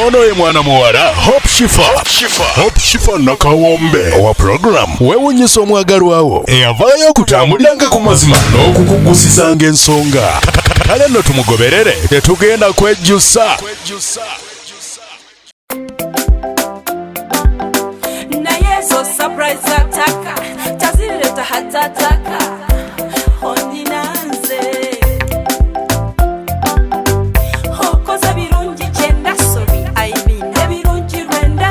ono ye mwana muwala Hope Shifa nakawombe owa program weewunyisa omwagalwawo eyavaayo okutambuliranga ku mazima n'okukugusisanga ensonga. Kale nno tumugoberere tetugenda kwejjusa. Naye zo surprise ataka tazileta hatataka ondinanze hokoza birungi kyenda sobi aibine birungi rwenda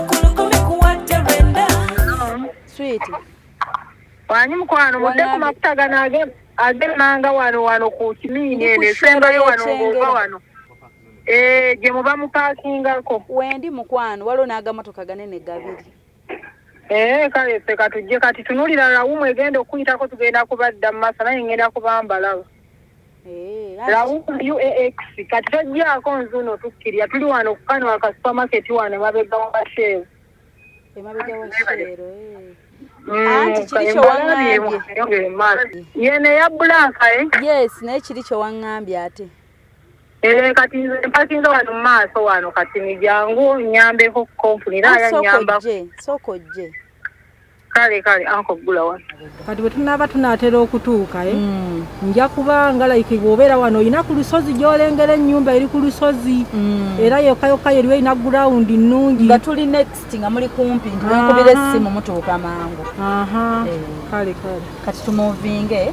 kulukume kuwate rwenda sweet wani mukwano mudde ku mafuta gano agemanga wano ku kimini ene sembayo wano ngova wano gye muba mupaakingako wendi mukwano waliwo n'agamotoka ganene gabiri. Kale ffe katujje kati tunulira lawumu egenda okuyitako tugenda kubadda mu maaso naye ngenda kubambalawo. Lawumu UAX kati tojjaako nzuno tukkirya tuli wano ku kano aka supermarket wano emabega wa Basheeru. Emabega wa Basheeru anti kiri kyo waŋŋambye yene ya blanka yes naye kiri kyo waŋŋambye ate kati mpakinga wano mu maaso wano kati ni jangu nyambeko kompuni naye nyamba sokojje kale anko gula wano kati bwe tunaba tunaatera okutuuka nja kubanga like bw'obeera wano olina ku lusozi gy'olengera ennyumba eri ku lusozi era yokka eriwo erina ground nnungi nga tuli next nga muli kumpi nti wenkubira essimu mutuuka mangu. Kale kati tumuvinge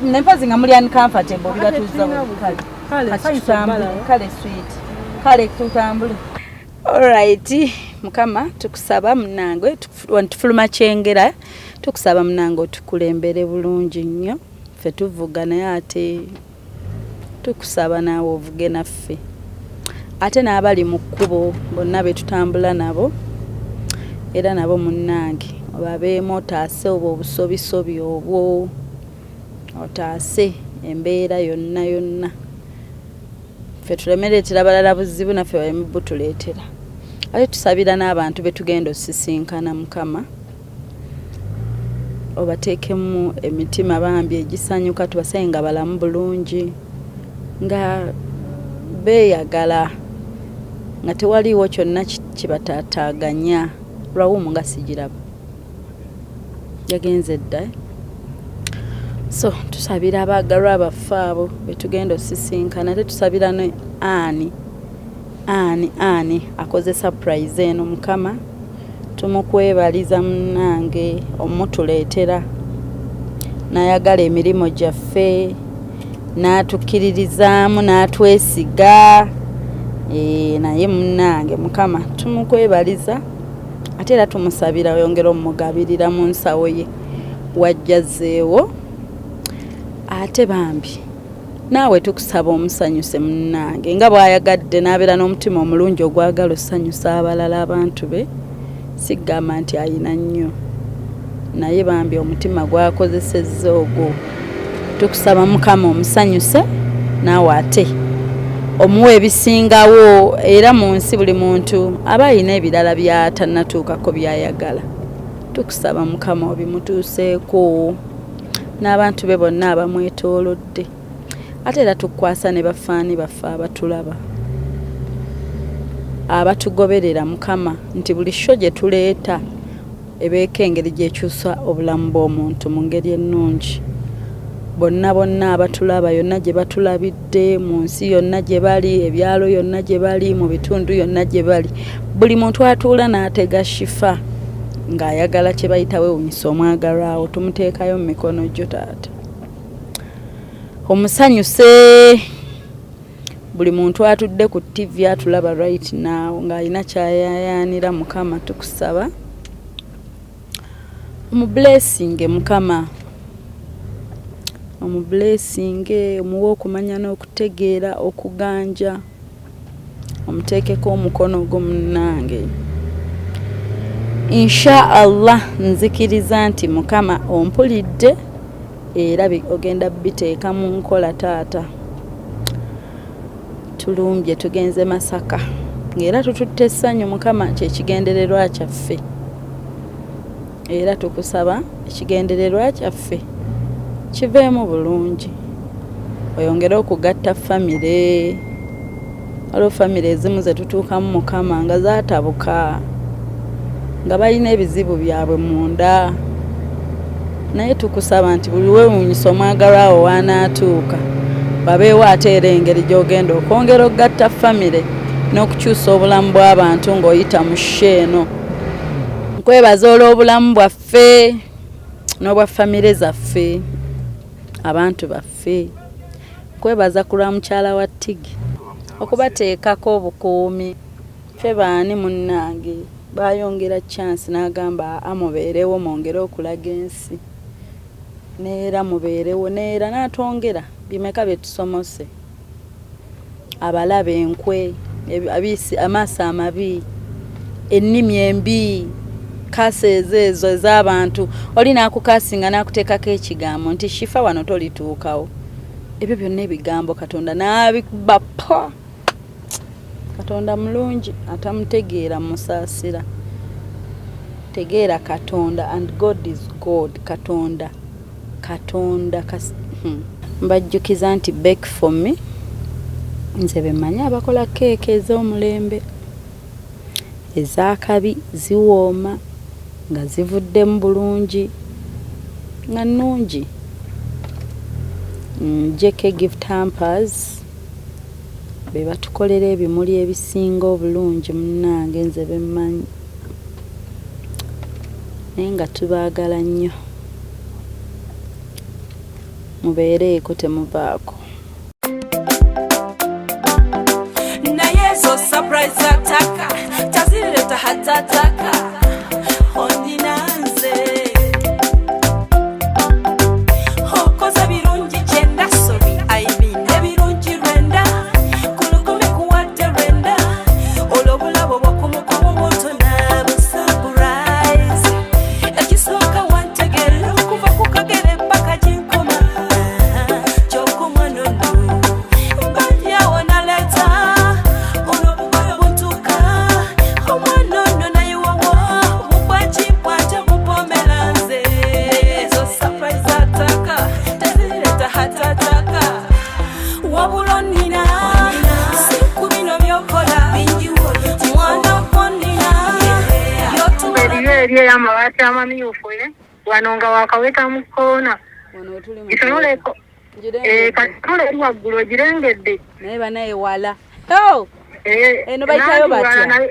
nempozi nga muli uncomfortable bibatuuza kale sweet kale tutambule. Alright mukama tukusaba munange tufuluma kyengera tukusaba munange otukulembere bulungi nnyo ffe tuvuga naye ate tukusaba naawe ovuge naffe ate n'abali mu kkubo bonna be tutambula nabo era nabo munnange obabeemu otaase obwo obusobisobi obwo otaase embeera yonna ffe tulemereetera balala buzibu naffe baleme butuleetera ate tusabira n'abantu betugenda osisinkana mukama obateekemu emitima bambi egisanyuka tubasaye nga balamu bulungi nga beeyagala nga tewaliiwo kyonna kibataataaganya lwawumu nga sigiraba yagenze dda so tusabira abaagalwa abaffe abo betugenda osisinkana ate tusabira ne ani akoze surprise eno mukama tumukwebaliza munange omutuleetera n'ayagala emirimu gyaffe n'atukkiririzaamu n'atwesiga naye munange mukama tumukwebaliza ate era tumusabira oyongera omugabirira mu nsawo ye wajjazeewo ate bambi naawe tukusaba omusanyuse munnange nga bw'ayagadde n'abeera n'omutima omulungi ogwagala osanyusa abalala abantu be sigamba nti ayina nnyo naye bambi omutima gwakozesezza ogwo tukusaba mukama omusanyuse naawe ate omuwa ebisingawo era mu nsi buli muntu aba ayina ebirala by'atannatuukako by'ayagala tukusaba mukama obimutuuseeko n'abantu be bonna abamwetoolodde ate era tukwasa ne bafaani baffe abatulaba abatugoberera mukama nti buli sho gye tuleeta ebeeko engeri gyekyusa obulamu bw'omuntu mu ngeri ennungi bonna abatulaba yonna gye batulabidde mu nsi yonna gye bali ebyalo yonna gye bali mu bitundu yonna gye bali buli muntu atuula n'atega shifa ng'ayagala kye bayita weewunyisa omwagalwawo tumuteekayo mu mikono gyo taata omusanyuse buli muntu atudde ku TV atulaba right now ng'alina kyayayaanira mukama tukusaba omublessinge mukama omublessinge omuwe okumanya n'okutegeera okuganja omuteekeko omukono gwo munnange insha Allah nzikiriza nti mukama ompulidde era ogenda biteeka mu nkola taata tulumbye tugenze Masaka ng'era tututte essanyu mukama kyekigendererwa kyaffe era tukusaba ekigendererwa kyaffe kiveemu bulungi oyongere okugatta famire waliwo famire ezimu ze tutuukamu Mukama nga zaatabuka nga balina ebizibu byabwe munda, naye tukusaba nti buli weewuunyisa omwagalwa wo wanaatuuka babeewo ate era engeri gy'ogenda okwongera okugatta famire n'okukyusa obulamu bw'abantu ng'oyita mu sheeno. Nkwebaza olw'obulamu bwaffe n'obwa famire zaffe, abantu baffe. Nkwebaza ku lwa mukyala wa Tigi okubateekako obukuumi. Ffe baani munnange bayongera chance n'agamba amubeerewo mwongere okulaga ensi, neera mubeerewo, neera n'atwongera bimeka bye tusomose. Abalaba enkwe, amaaso amabi, ennimi embi, kasa ezo ez'abantu, oli n'akukasinga n'akuteekako ekigambo nti shifa wano tolituukawo. Ebyo byonna ebigambo Katonda n'abikuba pa. Katonda mulungi, atamutegeera musaasira. Tegeera Katonda, and God is God. Katonda mbajjukiza nti bake for me nze bemanyi abakola keeke ez'omulembe ez'akabi ziwooma nga zivuddemu bulungi nga nnungi. JK Gift Hampers be batukolera ebimuli ebisinga obulungi munnange nze bemanyi, naye nga tubaagala nnyo. Mubeereeko temuvaako. naye zo surprise ataka tazileta hatataka oninanze okoza birungi kyenda sobi aibine birungi rwenda kulukumi kuwadde rwenda olw'obulabo bw'okumukumu bwotona busurprise ekisooka wantegera okuva ku kagere paka ginkoma gy'okuma nono mbadyawo naleta olw'obugoyo buntuuka omwana ono naye wawa bukwakikwate mupomera nze ezo surprise ataka tezireta hatataka wabula nina siku bino byokola mwana konina Eriyo eri ey'amabaati amamyufu wano nga wakaweta mu kkoona. Wano tuli mu Kitunuleko katunula eri waggulu ogirengedde. naye banaye wala. Eno bayitayo batya?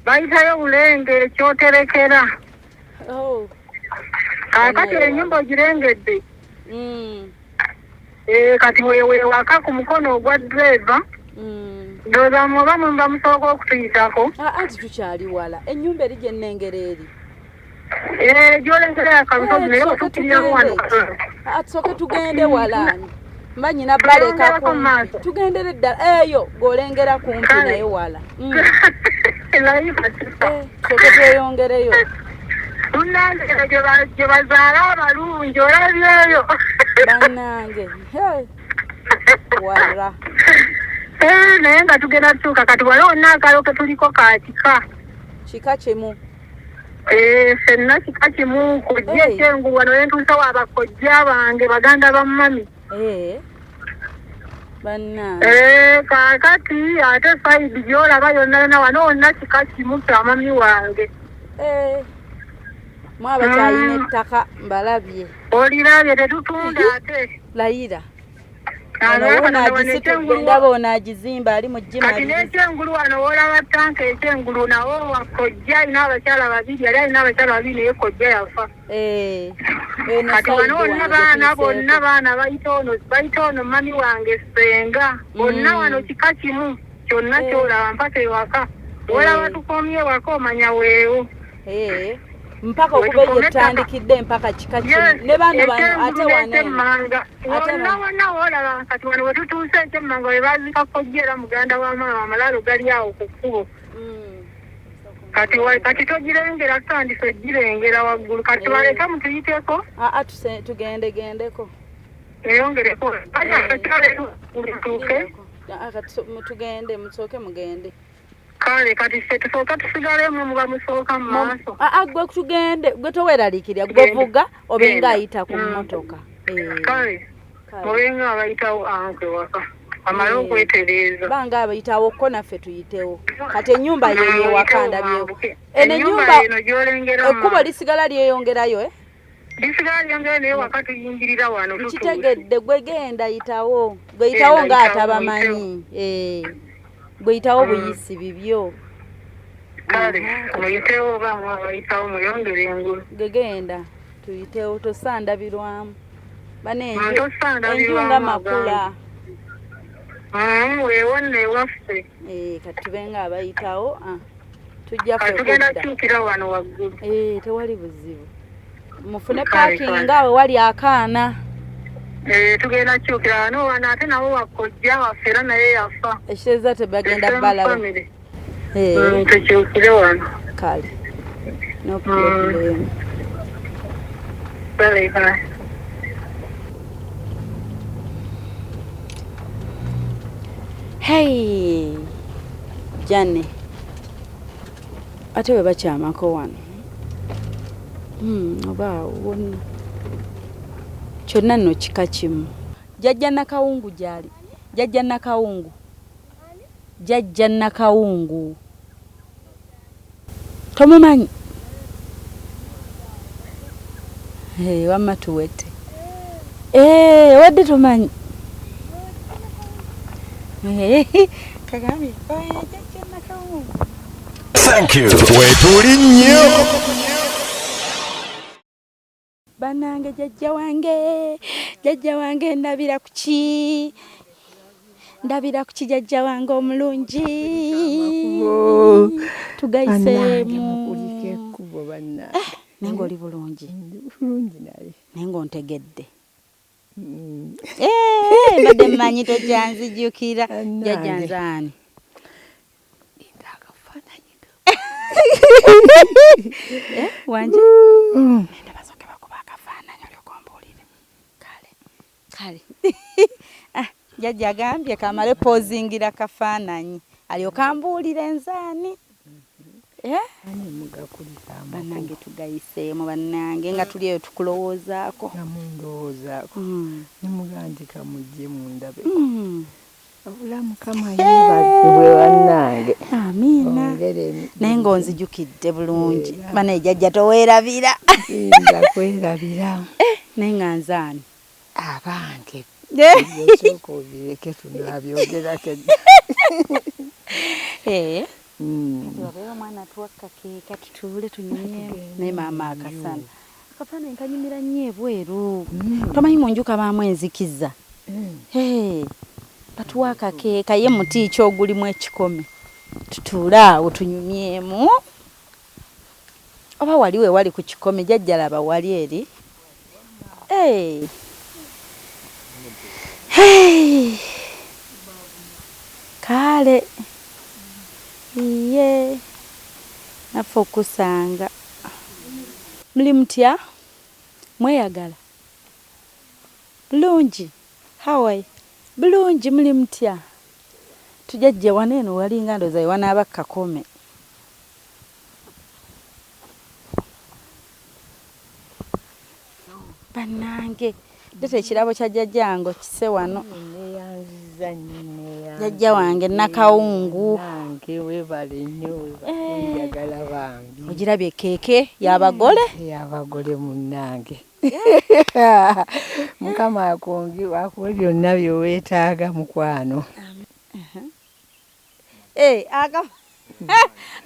Bayitayo bulenge ekyoterekera. Kaakati ennyumba ogirengedde. Kati weewaka ku mukono ogwa driver. Ndowooza muba mumba musooka okutuyitako. Anti tukyali wala. Ennyumba eri gye nnengera eri. Gy'olengera akalusozi naye otukkiriramu wano katono. Tusooke tugende walaani. Mba nyina baleka kumpi. Tugendere ddala eyo ng'olengera kumpi naye wala. Sooke tweyongereyo. Munnange gye bazaala abalungi olabyeyo. Bannange. Wala. Naye nga tugenda tutuuka kati wali onna akalo ke tuliko ka kika. Kika kimu. Ffenna kika kimu kojja ekyengulu wano ne ntuusawo abakojja bange baganda ba mami. Bannange. Kaakati ate sayidi gy'olaba yonna yonna wano wonna kika kimu kya mami wange. Mwaba kyalina ettaka mbalabye. Olirabye tetutunda ate. Layira. Ndaba onaagizimba ali mu jima. Kati n'ekyengulu wano woolaba tanka ekyengulu nawo kojja alina abakyala babiri, yali alina abakyala babiri naye kojja yafa. Kati wano wonna baana bonna baana bayita ono mami wange Ssenga. Bonna wano kika kimu kyonna kyolaba mpaka ewaka. Woolaba tukomye ewaka omanya weewo. Mpaka okuba yetandikidde mpaka kika kimu. Ne bano ate wano. Wonna woolaba kati wano we tutuuse ekyemmanga we baazika kojja era muganda wa maama amalaalo gali awo ku kkubo. Kati togirengera tutandise ogirengera waggulu. Kati baleka mutuyiteko. Tugendegendeko. Eyongereko. Tutuuke. Tugende musooke mugende. Kale kati ffe tusooka tusigalemu muba musooka mu maaso. Gwe tugende gwe toweeraliikirira gwe vuga obenga ayita ku mmotoka. Kale mubenga abayitawo ankwe waka amale okwetereeza banga abayitawo ko naffe tuyitewo kati ennyumba yeyo wakandabyewo ennyumba eno gyolengera ekkubo lisigala lyeyongerayo lisigala lyongera naye waka tuyingirira wano kitegedde gwe genda yitawo gwe yitawo ng'atabamanyi gwe yitawo buyisi bibyo kale muyitewo oba mwabayitawo muyongere engulu gegenda tuyitewo tosandabirwamu tosandabirwamu enju nga makula weewonna ewaffe kati tube nga abayitawo tujja tugenda kyukira wano waggulu tewali buzibu mufune parking nga we wali akaana tugenda kyukira wano ate nawo wakojja waffe era naye yafa ekiteeza tebagenda balaba tukyukire wano kale no problem Hey Jane ate we bakyamako wano oba wonna kyonna nno kika kimu Jajja Nakawungu gyali Jajja Nakawungu tomumanyi wamma tuwete wadde tomanyi kagambye Jajja Nakawungu Thank you. Wetuli nnyo. Banange jajja wange ndabira kuki jajja wange omulungi tugayiseemu nenga oli bulungi nenga ontegedde mbadde mmanyi tojjanzijjukira jajja nzaani wanje nenda basoke bakuba akafaananyi olyokombuulire kale jajja agambye kamale pozingira kafaananyi alyokambuulire nzaani bannange tugayiseemu bannange nga tuli eyo tukulowoozaako nemugandika mujje mundabe abula mukama yeebazibwe bannange amiina naye ng'onzijukidde bulungi bana ejjajja toweerabira nza kwerabira naye nga nzaani abange osooka obireke tunabyogerako wabeera omwana tuwakkakeeka tutuule tunyumyemu naye maama akasana akafaananyi kanyumira nnyo ebweru tomanyi mu nju kabaamu enzikiza batuwa akakeeka ye muti ki ogulimu ekikome tutuule awo tunyumyemu oba wali we wali ku kikome jajja laba wali eri kale iye naffe okusanga muli mutya mweyagala bulungi hawaii bulungi muli mutya tujajje wano eno walinga ndoza wanaaba kakome bannange leta ekirabo kya jjajjange kise wano jjajja wange Nakawungu ogirabye keeke y'abagole munnange mukama akuwe byonna byoweetaaga mukwano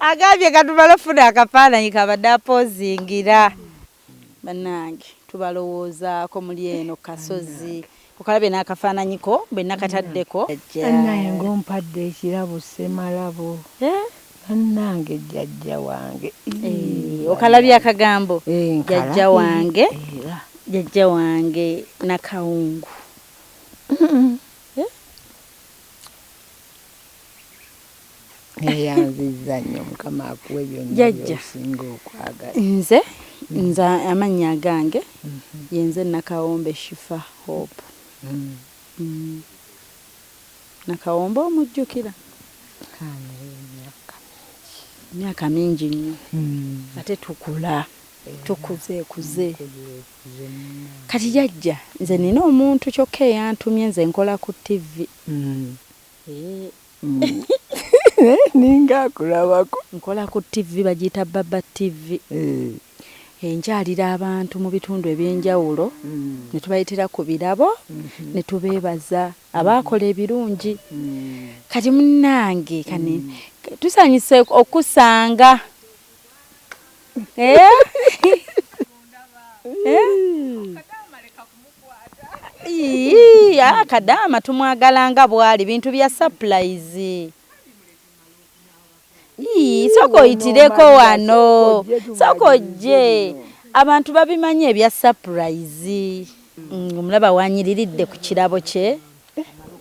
agambye katumala funa akafaananyi kabadde apozingira bannange tubalowoozaako muli eno kasozi okalabye n'akafaananyiko bwe nakataddeko naye ng'ompadde ekirabo ssemalabo bannange jjajja wange okalabye akagambo jjajja wange Nakawungu eyanziza nnyo mukama akuwe byonna byosinga okwagala nze amannya agange yenze Nakawombe Shifa Hope Nakawombe omujjukira emyaka mingi nnyo ate tukula tukuze kati jajja nze nina omuntu kyokka eyantumye nze nkola ku TV ninga akulabako nkola ku TV bagiyita Baba TV enkyalira abantu mu bitundu ebyenjawulo ne tubayitira ku birabo ne tubeebaza abaakola ebirungi kati munnange kane tusanyuse okusanga Kadaama tumwagalanga bwali bintu bya surprise. Soko oyitireko wano. Soko je. Abantu babimanye ebya surprise. Omulaba wanyiriridde ku kirabo kye.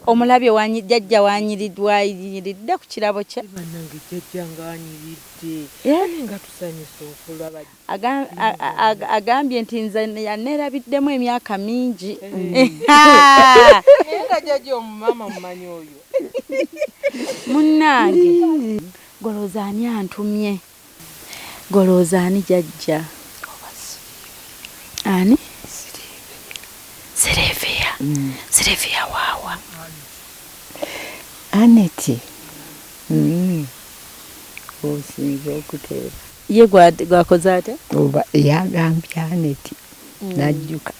Omulabye Jajja wanyiridde ku kirabo kye. Bannange Jajja nganyiridde. Nga tusanyuse okulaba. Agambye nti nze yaneerabiddemu emyaka mingi. Nga Jajja omumama mumanyi oyo. Munnange. Golooza ani antumye? Golooza ani Jajja? Ani? Sylvia wawa. Aneti. Osinze okuteera. Ye gwakoze ate? Oba yagambye Aneti. Najjuka.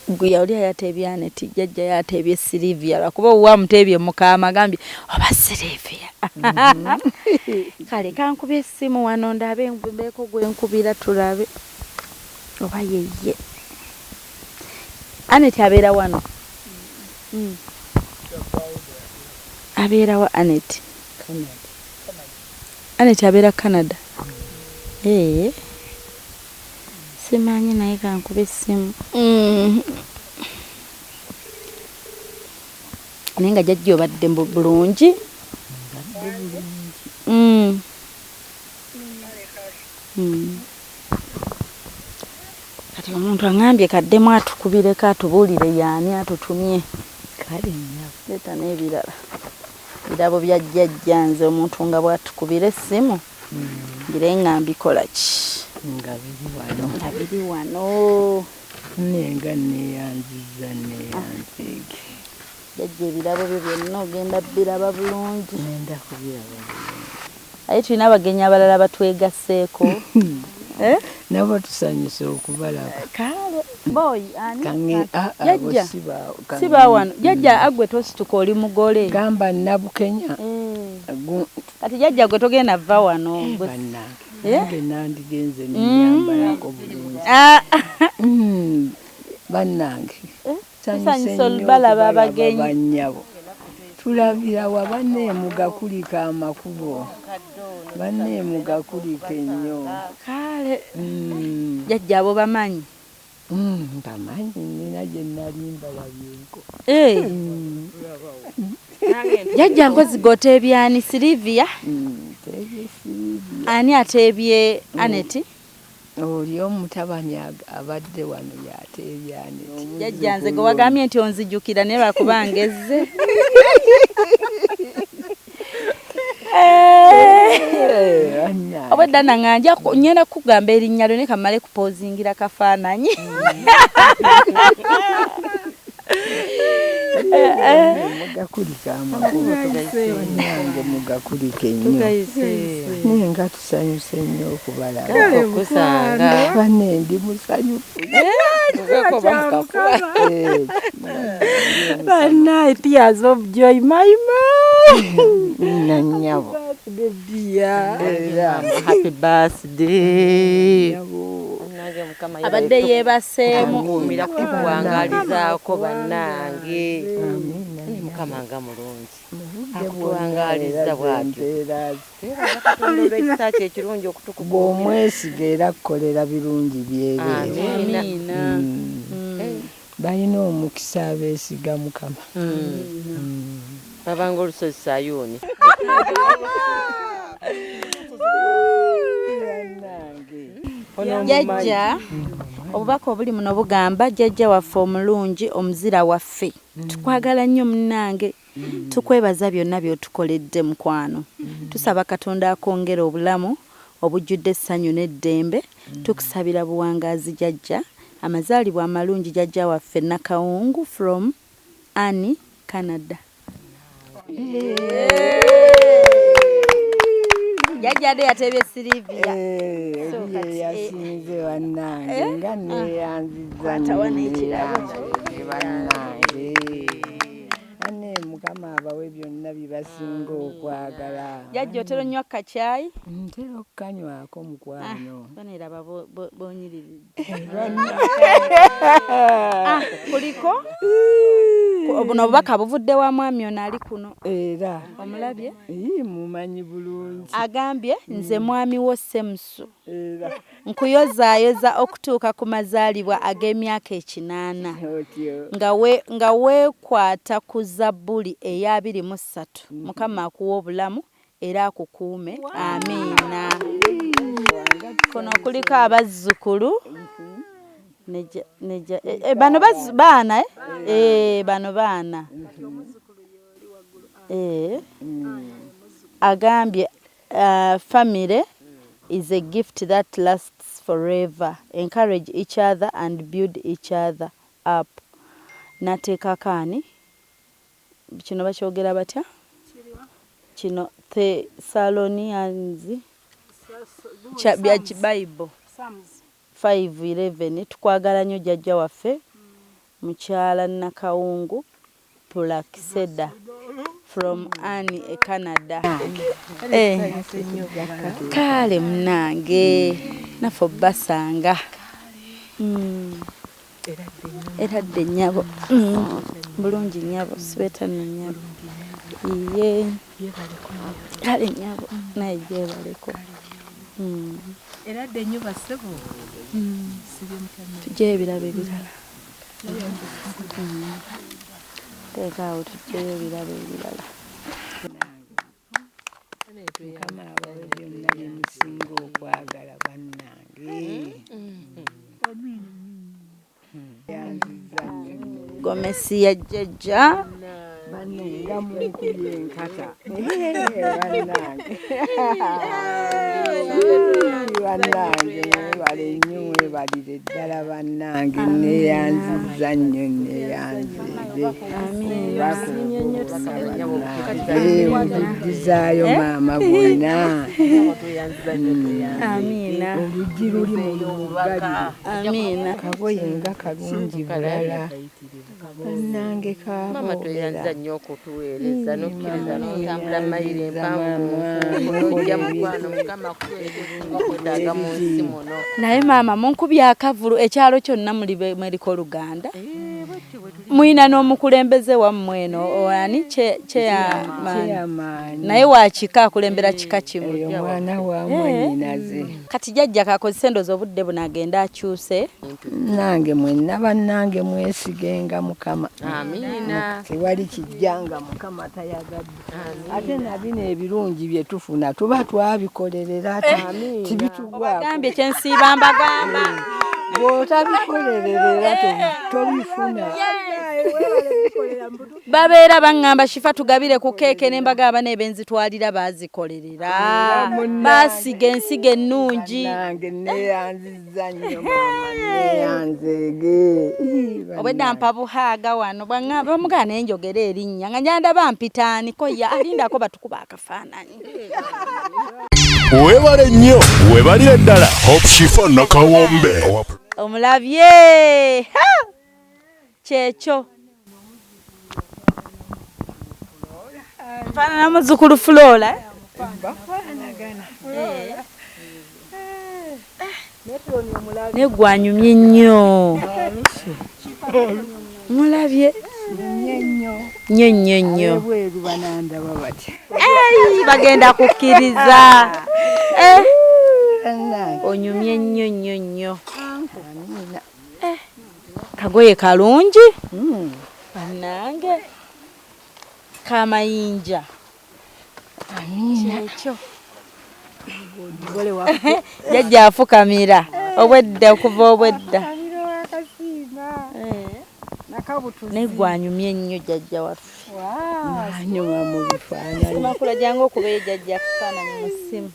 Gwe yali yateebye Aneti, Jajja yateebye Sylvia. Lwakuba owamutebye Mukama agambye oba Sylvia. Kale kankubye essimu wano ndabe mbeeko gwe nkubira tulabe. Oba yeye. Aneti abeera wano. Abeera wa Aneti? Canada. Aneti abeera Canada. Simanyi naye kankube essimu. Naye nga Jajja obadde bulungi. Kati omuntu angambye kaddemu atukubireko atubuulire yaani atutumye. Kale nnyabo. Leeta n'ebirala. Birabo bya Jajja nze omuntu nga bw'atukubira essimu. Ngire nga mbikola ki? Nga biri wano. Nenga neyanziza neyanzige. Jajja ebirabo byo byonna ogenda biraba bulungi. Nenda kubiraba bulungi. Aye tulina abagenyi abalala batwegasseeko. Nabo tusanyuse okubalaba. Kale boy ani? Jajja siba wano. Jajja agwe tosituka oli mugole. Gamba Nabukenya. Kati Jajja gwe togenda va wano. Nange nandigenze nenyambalako bulungi. Bannange tusanyuse olubalaba abagenyi. Bannyabo tulabira wa banneemuga kulika amakubo. Banneemuga kulika ennyo. Kale Jajja abo bamanyi? Bamanyi nina gye nali mbalabyeko. Jajja ngozi goteebye ani? Sylvia? Ani ateebye Aneti? Oli omutabani abadde wano yateebye Aneti. Jajja nze gwe wagambye nti onzijjukira naye lwakuba ngezze. Obwedda nanganja nyenda kugamba erinnya lyo ne kamale kupozingira kafaananyi. Mugakulika amakubo nange mugakulika ennyo. Nenga tusanyuse nnyo okubalaba. Okusanga. Banne ndi musanyufu. Banna tears of joy, my mom. Nanyabo. Happy birthday. Abadde yeebaseemu kumira kukuwangalizaako bannange. Mukama nga mulungi. Akuwangaliza bw'atyo. Ekisa kye ekirungi okutukuka. Bw'omwesiga era akukolera birungi byereere. Amiina. Balina omukisa abeesiga Mukama. Babanga olusozi Sayuuni. Jajja obubaka obuli muno bugamba Jajja waffe omulungi omuzira waffe. Tukwagala nnyo munnange. Tukwebaza byonna by'otukoledde mukwano. Tusaba Katonda akongera obulamu obujjudde essanyu n'eddembe tukusabira buwangaazi Jajja amazaalibwa amalungi Jajja waffe Nakawungu from Annie, Canada. Jajja de yatebye Silivia. Yasinze wannange nga neyanziza bannange. Ane Mukama abawe byonna bibasinga okwagala. Jajja otero nnyo akacaayi? Ntera okukanywako mukwano. Baneraba bonyiriridde. Kuliko? Obuno obubaka buvudde wa mwami ono ali kuno. Era. Omulabye? Mumanyi bulungi. Agambye nze mwami wo Semusu. Era. Nkuyozaayoza okutuuka ku mazaalibwa ag'emyaka 8 nga weekwata ku Zabbuli eya 23 Mukama akuwa obulamu era akukuume. Amiina. Kuno kuliko abazzukulu bano baana bano baana agambye family is a gift that lasts forever. Encourage each other and build each other up. Nateekakaani kino bakyogera batya? Kino Thessalonians bya Bible 5:11. Tukwagala nnyo Jajja waffe mukyala Nakawungu Pulakiseda from Annie, Canada. Kale munange naffe basanga eradde nnyabo bulungi nnyabo sibeta nnyabo kale nnyabo naye gyebaleko eradde nnyo basebo tujjeyo ebirabo ebirala teekaawo tujjeyo ebirabo ebirala. Mukama abawe byonna byemusinga okwagala bannange. Gomesi ya Jajja Banenga munkubye enkata. Bannange. Bannange mwebale nnyo mwebalire ddala bannange neyanziza nnyo neyanzidde. Ojjuddizaayo maama bonna. Amiina. Oluggi luli mu lugali. Amiina. Kaboye nga kalungi bulala. Bannange kaabo. mama tweyanza nnyo okutuweereza n'okkiriza n'otambula mayiro empanvu n'ojja mukwano Mukama kwetaaga mu nsi muno. Naye maama munkubye akavulu ekyalo kyonna muliko Oluganda. Muyina n'omukulembeze wammwe eno ani kyeyamaani naye wakika akulembera kika kimu. Oyo mwana wammwe nnyinaze. Kati Jajja kakozesa endoozi obudde buno agenda akyuse. Nange mwenna bannange mwesigenga Mukama. Amiina. Tewali kijjanga Mukama tayagadde. Ate na bino ebirungi bye tufuna tuba twabikolerera tibitugwako. Bagambye kyensiiba mbagamba. Bw'otabikolerera tobifuna. Babeera baŋŋamba shifa tugabire ku keeke n'embagaba n'ebenzitwalira baazikolerera. Baasiga ensigo ennungi. Nange neyanziza nnyo maama neyanzege. Obwedda mpa buhaaga wano bamugana naye njogera erinnya nga njandaba mpitaaniko alindako batukuba akafaananyi. Webale nnyo webalire ddala Hope Shifa Nakawombe. Omulabye kyekyo mfaanana muzzukulu Flora. Negwanyumye nnyo. Mulabye nnyo Bweru banandaba batya. bagenda kukkiriza. Onyumye nnyo. Kagoye kalungi bannange kamayinja. Kyekyo Jajja afukamira obwedda okuva obwedda. Negwanyumye nnyo Jajja waffe. Nyuma mu bifaananyi. Makula jangu okubeera Jajja kufaananyi mu ssimu.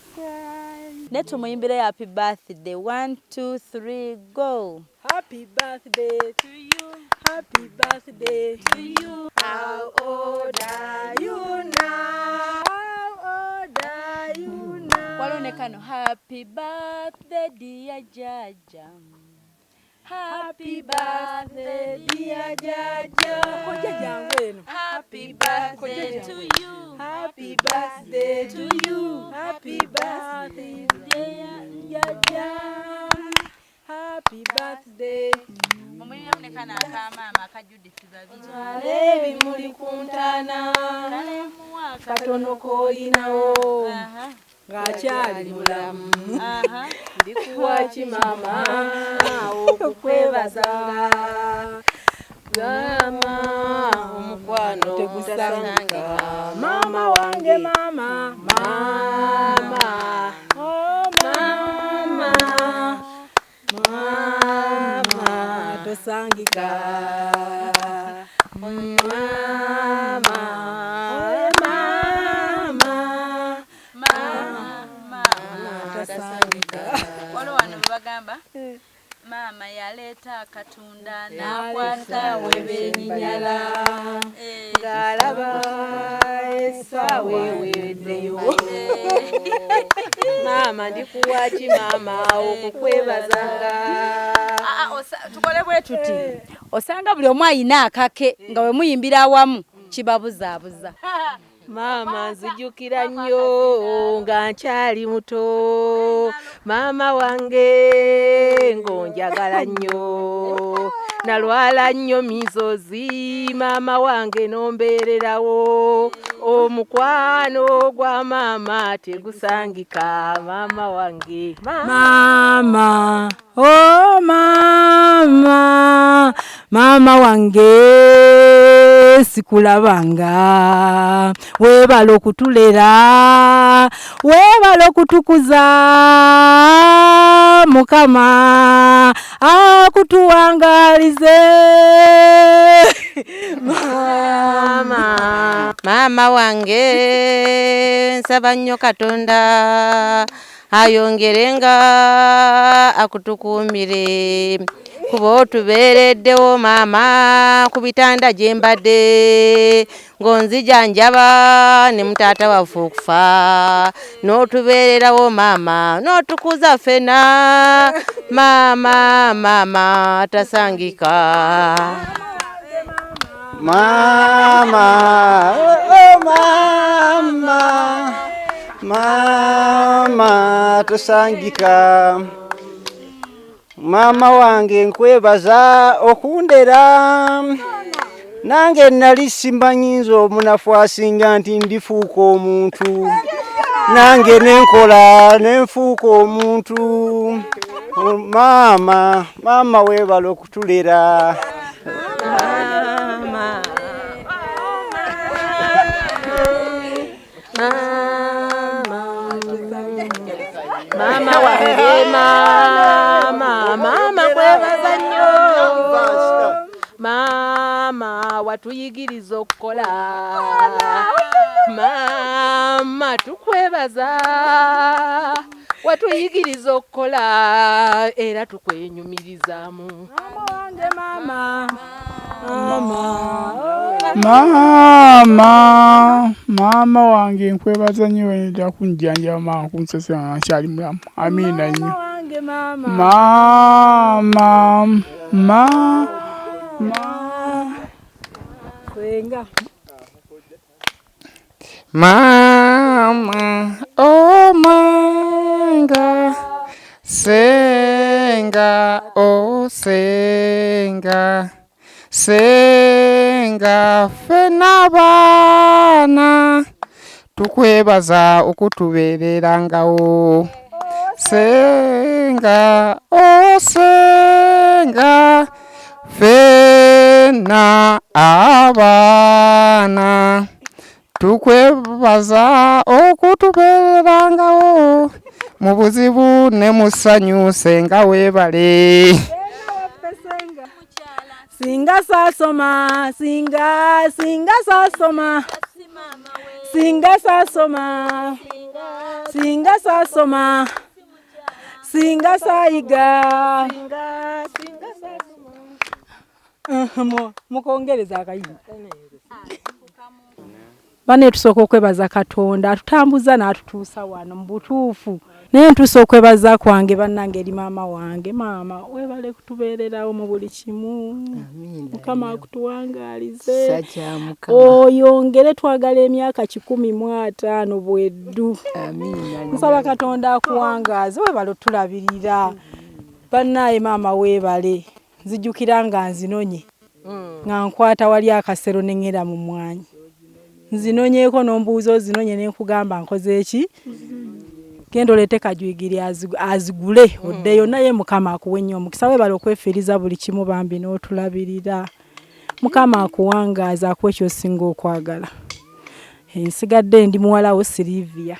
ne tumuyimbire happy birthday. 1 2 3 go. Happy birthday to you. Happy birthday to you. How old are you now? How old are you now? Walonekano happy birthday dear Jajja. Happy birthday dear Jajja. Happy birthday to you. Happy birthday to you. Happy birthday dear Jajja. Happy birthday. Mumulira munekana akamama akajudisi babiri. Alebi muli kuntana. Katono koyinawo. Ng'akyali mulamu. Ndikuwa kimama okukwebazanga. Gama omukwano tegusanga. Mama wange mama. Mama. Oh mama. Mama tosangika. Mama. Bagamba mama yaleta katunda nakwata webenyinyala Galaba esawe weddeyo. Mama ndikuwa kimama okukwebazanga. Tukole bwe tuti osanga buli omu ayina akake nga we muyimbira awamu kibabuzaabuza. Mama nzijukira nnyo nga nkyali muto. Mama wange ngonjagala nnyo. Nalwala nnyo mizozi. Mama wange nombeererawo. Omukwano gwa mama tegusangika. Mama wange. Mama. Oh mama. Mama wange sikulabanga. Webala okutulera. Webala okutukuza. Mukama akutuwangalize. Mama wange nsaba nnyo Katonda ayongerenga akutukuumire. Kuba otubeereddewo mama ku bitanda gye mbadde ng'onzijanjaba ne mutaata waffe okufa n'otubeererawo mama n'otukuza ffena mama tasangika. Mama, oh mama tosangika. Mama wange nkwebaza okundera. Nange nali simbanyinza omunafu asinga nti ndifuuka omuntu. Nange nenkola nenfuuka omuntu. Mama webala okutulera. Mama wange mama kwebaza nnyo. Mama watuyigiriza okukola. Mama tukwebaza. Watuyigiriza okukola era tukwenyumirizaamu. Mama wange Mama wange nkwebaza nnyo wenda kunjanjaba mama kunsasira nkyali mulamu. Amina nnyo. Mama. Senga. Mama, oh manga, senga, oh senga, senga fena bana, tukwebaza okutubeererangawo. Senga, oh senga, fena abana. Tukwebaza okutubeerangawo mu buzibu ne mu ssanyu senga weebale. Singa sasoma, singa sasoma. Singa sasoma. singa saayiga mukongereza akayimba bane tusooka okwebaza Katonda atutambuza n'atutuusa wano mu butuufu naye ntuusa okwebaza kwange bannange eri maama wange maama weebale kutubeererawo mu buli kimu Mukama akutuwangaalize oyongere twagala emyaka 105 bweddu nsaba Katonda akuwangaaze weebale otulabirira bannaye maama weebale nzijukira nga nzinonye nga nkwata wali akasero neŋŋera mu mwanyi nzinonyeeko n'ombuuzo zinonye nenkugamba nkoze eki genda oleete kajwigiri azigule oddeyo naye Mukama akuwe nnyo omukisa weebale okwefiiriza buli kimu bambi n'otulabirira Mukama akuwangaaza akuwe ky'osinga okwagala nsigadde ndi muwalawo Silivia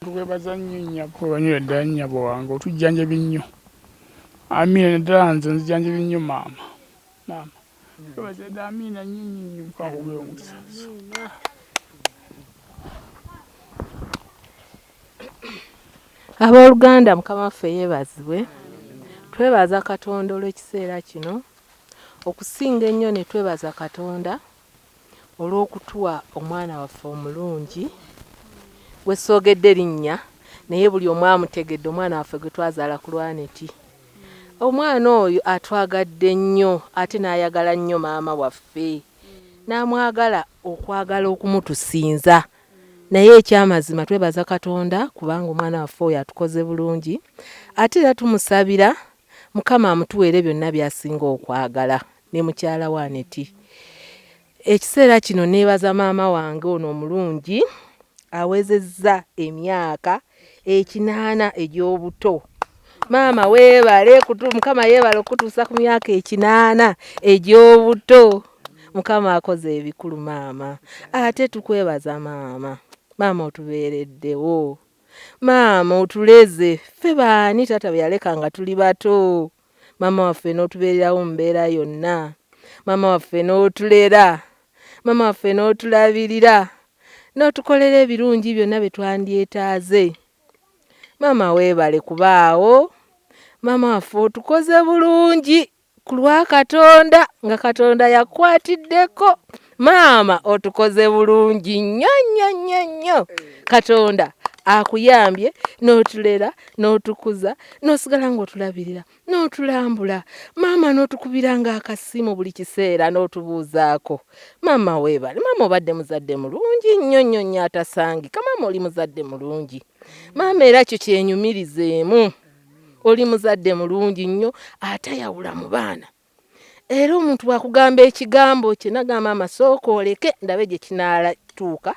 tukwebaza nnyo nnyabo banywe ddala nnyabo wange otujjanjabi nnyo Amina naddala nze nzijanjabi nnyo maama twebaza ddala Amina nnyo mukakube omukisa Abooluganda Mukama waffe yeebazibwe twebaza Katonda olw'ekiseera kino okusinga ennyo ne twebaza Katonda olw'okutuwa omwana waffe omulungi gwe soogedde linnya naye buli omu amutegedde omwana waffe gwe twazaala ku Lwaneti omwana oyo atwagadde nnyo ate n'ayagala nnyo maama waffe n'amwagala okwagala okumutusinza naye ekyamazima twebaza Katonda kubanga omwana waffe oyo atukoze bulungi ate era tumusabira Mukama amutuweere byonna byasinga okwagala ne mukyala Waneti ekiseera kino neebaza maama wange ono omulungi awezezza emyaka 8 egy'obuto maama weebale Mukama yeebale okutuusa ku myaka 8 egy'obuto Mukama akoze ebikulu maama ate tukwebaza maama otubeereddewo maama otuleze ffe baani taata bwe yaleka nga tuli bato maama waffe n'otubeererawo mu mbeera yonna maama waffe n'otulera maama waffe n'otulabirira n'otukolera ebirungi byonna bye twandyetaaze maama weebale kubaawo maama waffe otukoze bulungi ku lwa Katonda nga Katonda yakwatiddeko maama otukoze bulungi nnyo Katonda akuyambye n'otulera n'otukuza n'osigala ng'otulabirira n'otulambula maama n'otukubiranga akasimu buli kiseera n'otubuuzaako maama weebale maama obadde muzadde mulungi nnyo atasangika maama oli muzadde mulungi maama era kyo kyenyumirizeemu oli muzadde mulungi nnyo atayawula mu baana era omuntu bwakugamba ekigambo kye nagamba maama sooka oleke ndabe gye kinaalatuuka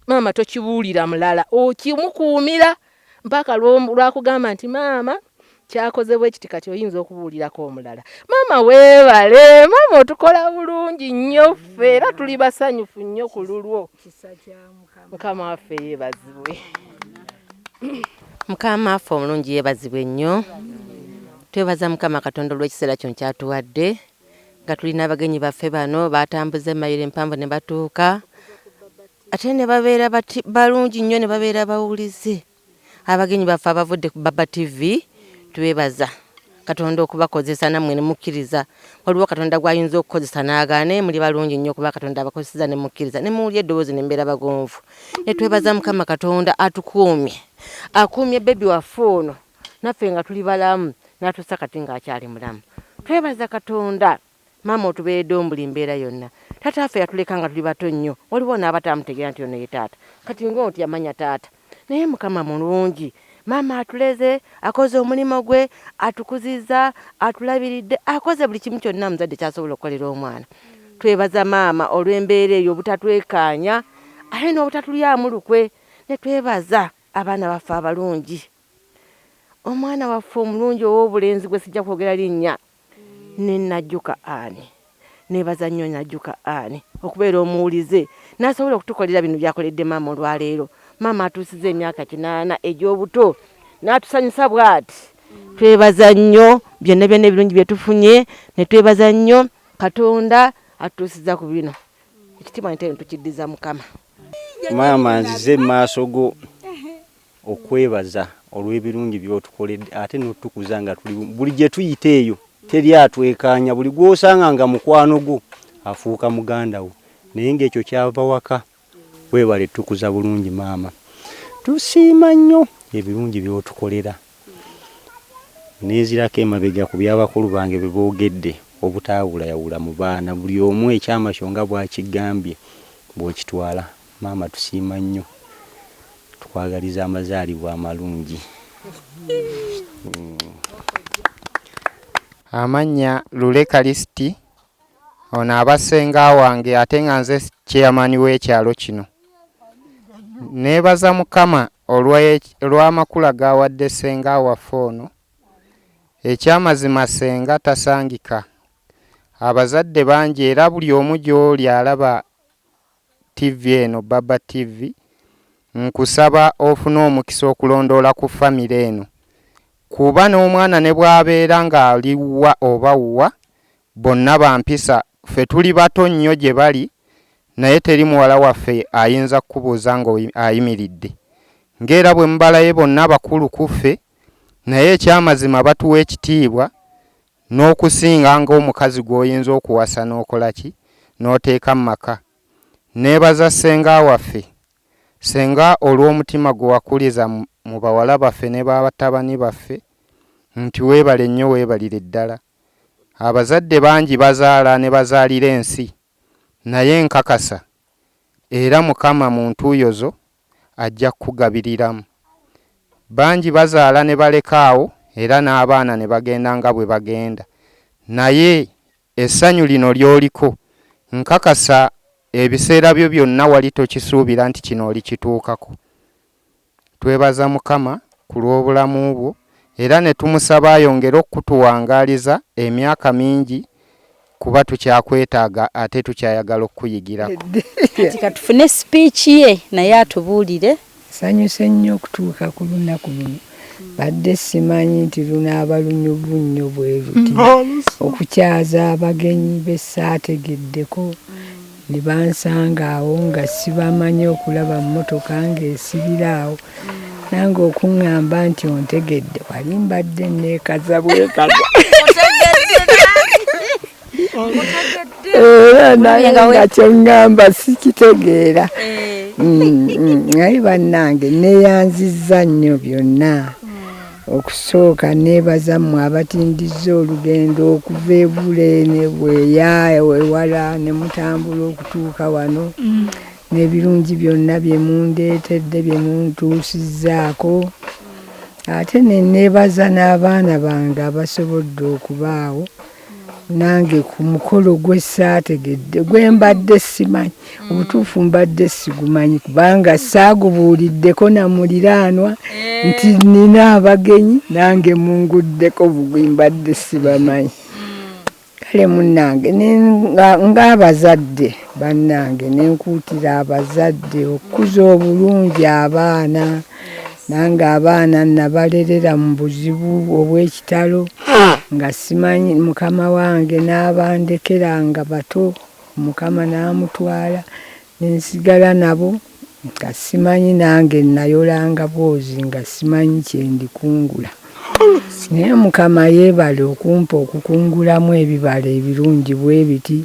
maama tokibuulira mulala okimukuumira mpaka lwakugamba nti maama kyakoze bwe kiti kati oyinza okubuulirako omulala maama weebale maama otukola bulungi nnyo ffe era tuli basanyufu nnyo ku lulwo Mukama waffe yeebazibwe Mukama waffe omulungi yeebazibwe nnyo twebaza Mukama Katonda olw'ekiseera kino kyatuwadde nga tulina abagenyi baffe bano batambuza emayiro empanvu ne batuuka ate ne babeera balungi nnyo ne babeera bawulize abagenyi baffe abavudde ku Baba TV twebaza Katonda okubakozesa nammwe ne mukkiriza waliwo Katonda gw'ayinza okukozesa n'agaane muli balungi nnyo kuba Katonda abakozesa ne mukkiriza ne muwulya eddoboozi ne mbeera bagonvu ne twebaza Mukama Katonda atukuumye akuumye bebi waffe ono naffe nga tuli balamu n'atuusa kati ng'akyali mulamu twebaza Katonda maama otubeeredde ombuli mbeera yonna taata waffe yatuleka nga tuli bato nnyo waliwo n'abatamutegeera nti ono ye taata kati ng'oti yamanya taata naye Mukama mulungi maama atuleze akoze omulimu gwe atukuzizza atulabiridde akoze buli kimu kyonna muzadde kyasobola okukolera omwana twebaza maama olw'embeera eyo obutatwekaanya ate n'obutatulyamu lukwe ne twebaza abaana baffe abalungi omwana waffe omulungi ow'obulenzi gwe sijja kwogera linnya ne Najjuka Ani nebaza nnyo Najjuka Ani okubeera omuwulize n'asobola okutukolera bino byakoledde maama olwaleero maama atuusiza emyaka 8 egy'obuto n'atusanyusa bw'ati twebaza nnyo byonna ebirungi bye tufunye ne twebaza nnyo Katonda atuusiza ku bino ekitiibwa nte tukiddiza Mukama maama nzize mu maaso go okwebaza olw'ebirungi by'otukoledde ate n'otukuza nga tuli buli gye tuyita eyo teri atwekanya buli gw'osanga nga mukwano gwo afuuka muganda wo naye ng'ekyo kyava waka weebale tukuza bulungi maama tusiima nnyo ebirungi by'otukolera neezirako emabega ku by'abakulu bange bye boogedde obutaawulayawula mu baana buli omu ekyamasyo nga bw'akigambye bw'okitwala maama tusiima nnyo tukwagaliza amazaalibwa amalungi. Amannya Lule Kalisti ono abasenga wange ate nga nze chairman w'ekyalo kino. Neebaza Mukama olw'amakula g'awadde senga waffe ono. Ekyamazima senga tasangika. Abazadde bangi era buli omu gy'oli alaba TV eno Baba TV nkusaba ofuna omukisa okulondoola ku famire eno. Kuba n'omwana ne bw'abeera ng'aliwa oba wuwa bonna bampisa ffe tuli bato nnyo gye bali naye teri muwala waffe ayinza kukubuuza ng'ayimiridde. Ng'era bwe mubalaye bonna bakulu ku ffe naye ekyamazima batuwa ekitiibwa n'okusinga ng'omukazi gw'oyinza okuwasa n'okola ki n'oteeka mu maka. Neebaza senga waffe senga olw'omutima gwe wakuliza mu bawala baffe ne batabani baffe nti weebale nnyo weebalire ddala. Abazadde bangi bazaala ne bazaalira ensi naye nkakasa era Mukama mu ntuuyo zo ajja kukugabiriramu. Bangi bazaala ne balekaawo era n'abaana ne bagenda nga bwe bagenda naye essanyu lino ly'oliko nkakasa ebiseera byo byonna wali tokisuubira nti kino olikituukako. Twebaza Mukama ku lw'obulamu bwo era ne tumusaba ayongere okutuwangaaliza emyaka mingi kuba tukyakwetaaga ate tukyayagala okukuyigirako. Kati katufune speech ye naye atubuulire. Sanyuse nnyo okutuuka ku lunaku luno. Badde simanyi nti lunaaba lunyuvu nnyo bwe luti. Okukyaza abagenyi be saategeddeko ne bansanga awo nga sibamanyi okulaba mmotoka ng'esibira awo. Nange okuŋŋamba nti ontegedde wali mbadde neekaza bwekaza. Era naye nga kyoŋŋamba sikitegeera. Naye bannange neeyanzizza nnyo byonna. Okusooka neebaza mmwe abatindiza olugendo okuva e Bule ne Bweya ewala ne mutambula okutuuka wano n'ebirungi byonna bye mundeetedde bye muntuusizzaako. Ate ne neebaza n'abaana bange abasobodde okubaawo nange ku mukolo gwe saategedde gwe mbadde simanyi obutuufu mbadde sigumanyi kubanga saagubuuliddeko na muliraanwa nti nina abagenyi nange munguddeko bugwi mbadde sibamanyi. Kale munnange ng'abazadde bannange nenkuutira abazadde okukuza obulungi abaana nange abaana nabalerera mu buzibu obw'ekitalo nga simanyi Mukama wange n'abandekeranga bato Mukama n'amutwala nensigala nabo nga simanyi nange nayolanga bwozi nga simanyi kyendikungula. Naye Mukama yeebale okumpa okukungulamu ebibala ebirungi bwe biti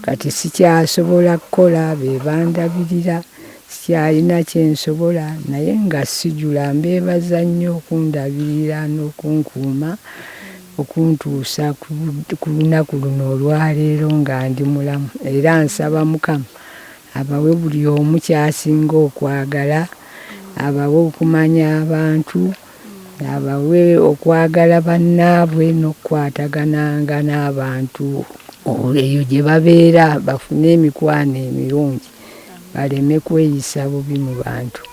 kati sikyasobola kukola be bandabirira sikyalina kyensobola naye nga sijula mbeebaza nnyo okundabirira n'okunkuuma okuntuusa ku lunaku luno olwaleero nga ndi mulamu. Era nsaba Mukama abawe buli omu kyasinga okwagala, abawe okumanya abantu, abawe okwagala bannaabwe n'okukwatagananga n'abantu eyo gye babeera bafune emikwano emirungi baleme kweyisa bubi mu bantu.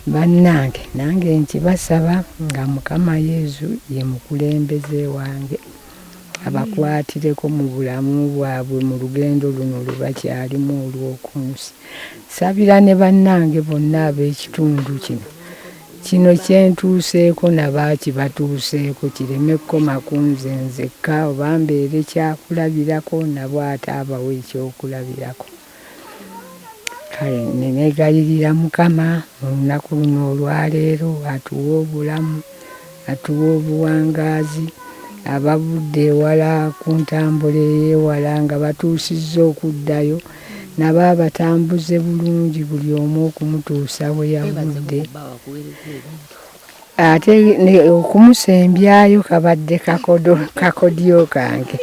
Bannange nange nkibasaba nga Mukama Yesu ye mukulembeze wange abakwatireko mu bulamu bwabwe mu lugendo luno lwe bakyalimu olw'okunsi. Sabira ne bannange bonna ab'ekitundu kino kyentuuseeko nabaaki batuuseeko kireme kukoma ku nze nzekka oba mbeere kyakulabirako nabo ate abawe ekyokulabirako. kale nenegayirira Mukama mu lunaku luno olwaleero atuwa obulamu atuwa obuwangaazi abavudde ewala ku ntambula ey'ewala nga batuusizza okuddayo nabo abatambuze bulungi buli omu okumutuusa we yavudde ate okumusembyayo kabadde kakodyo kange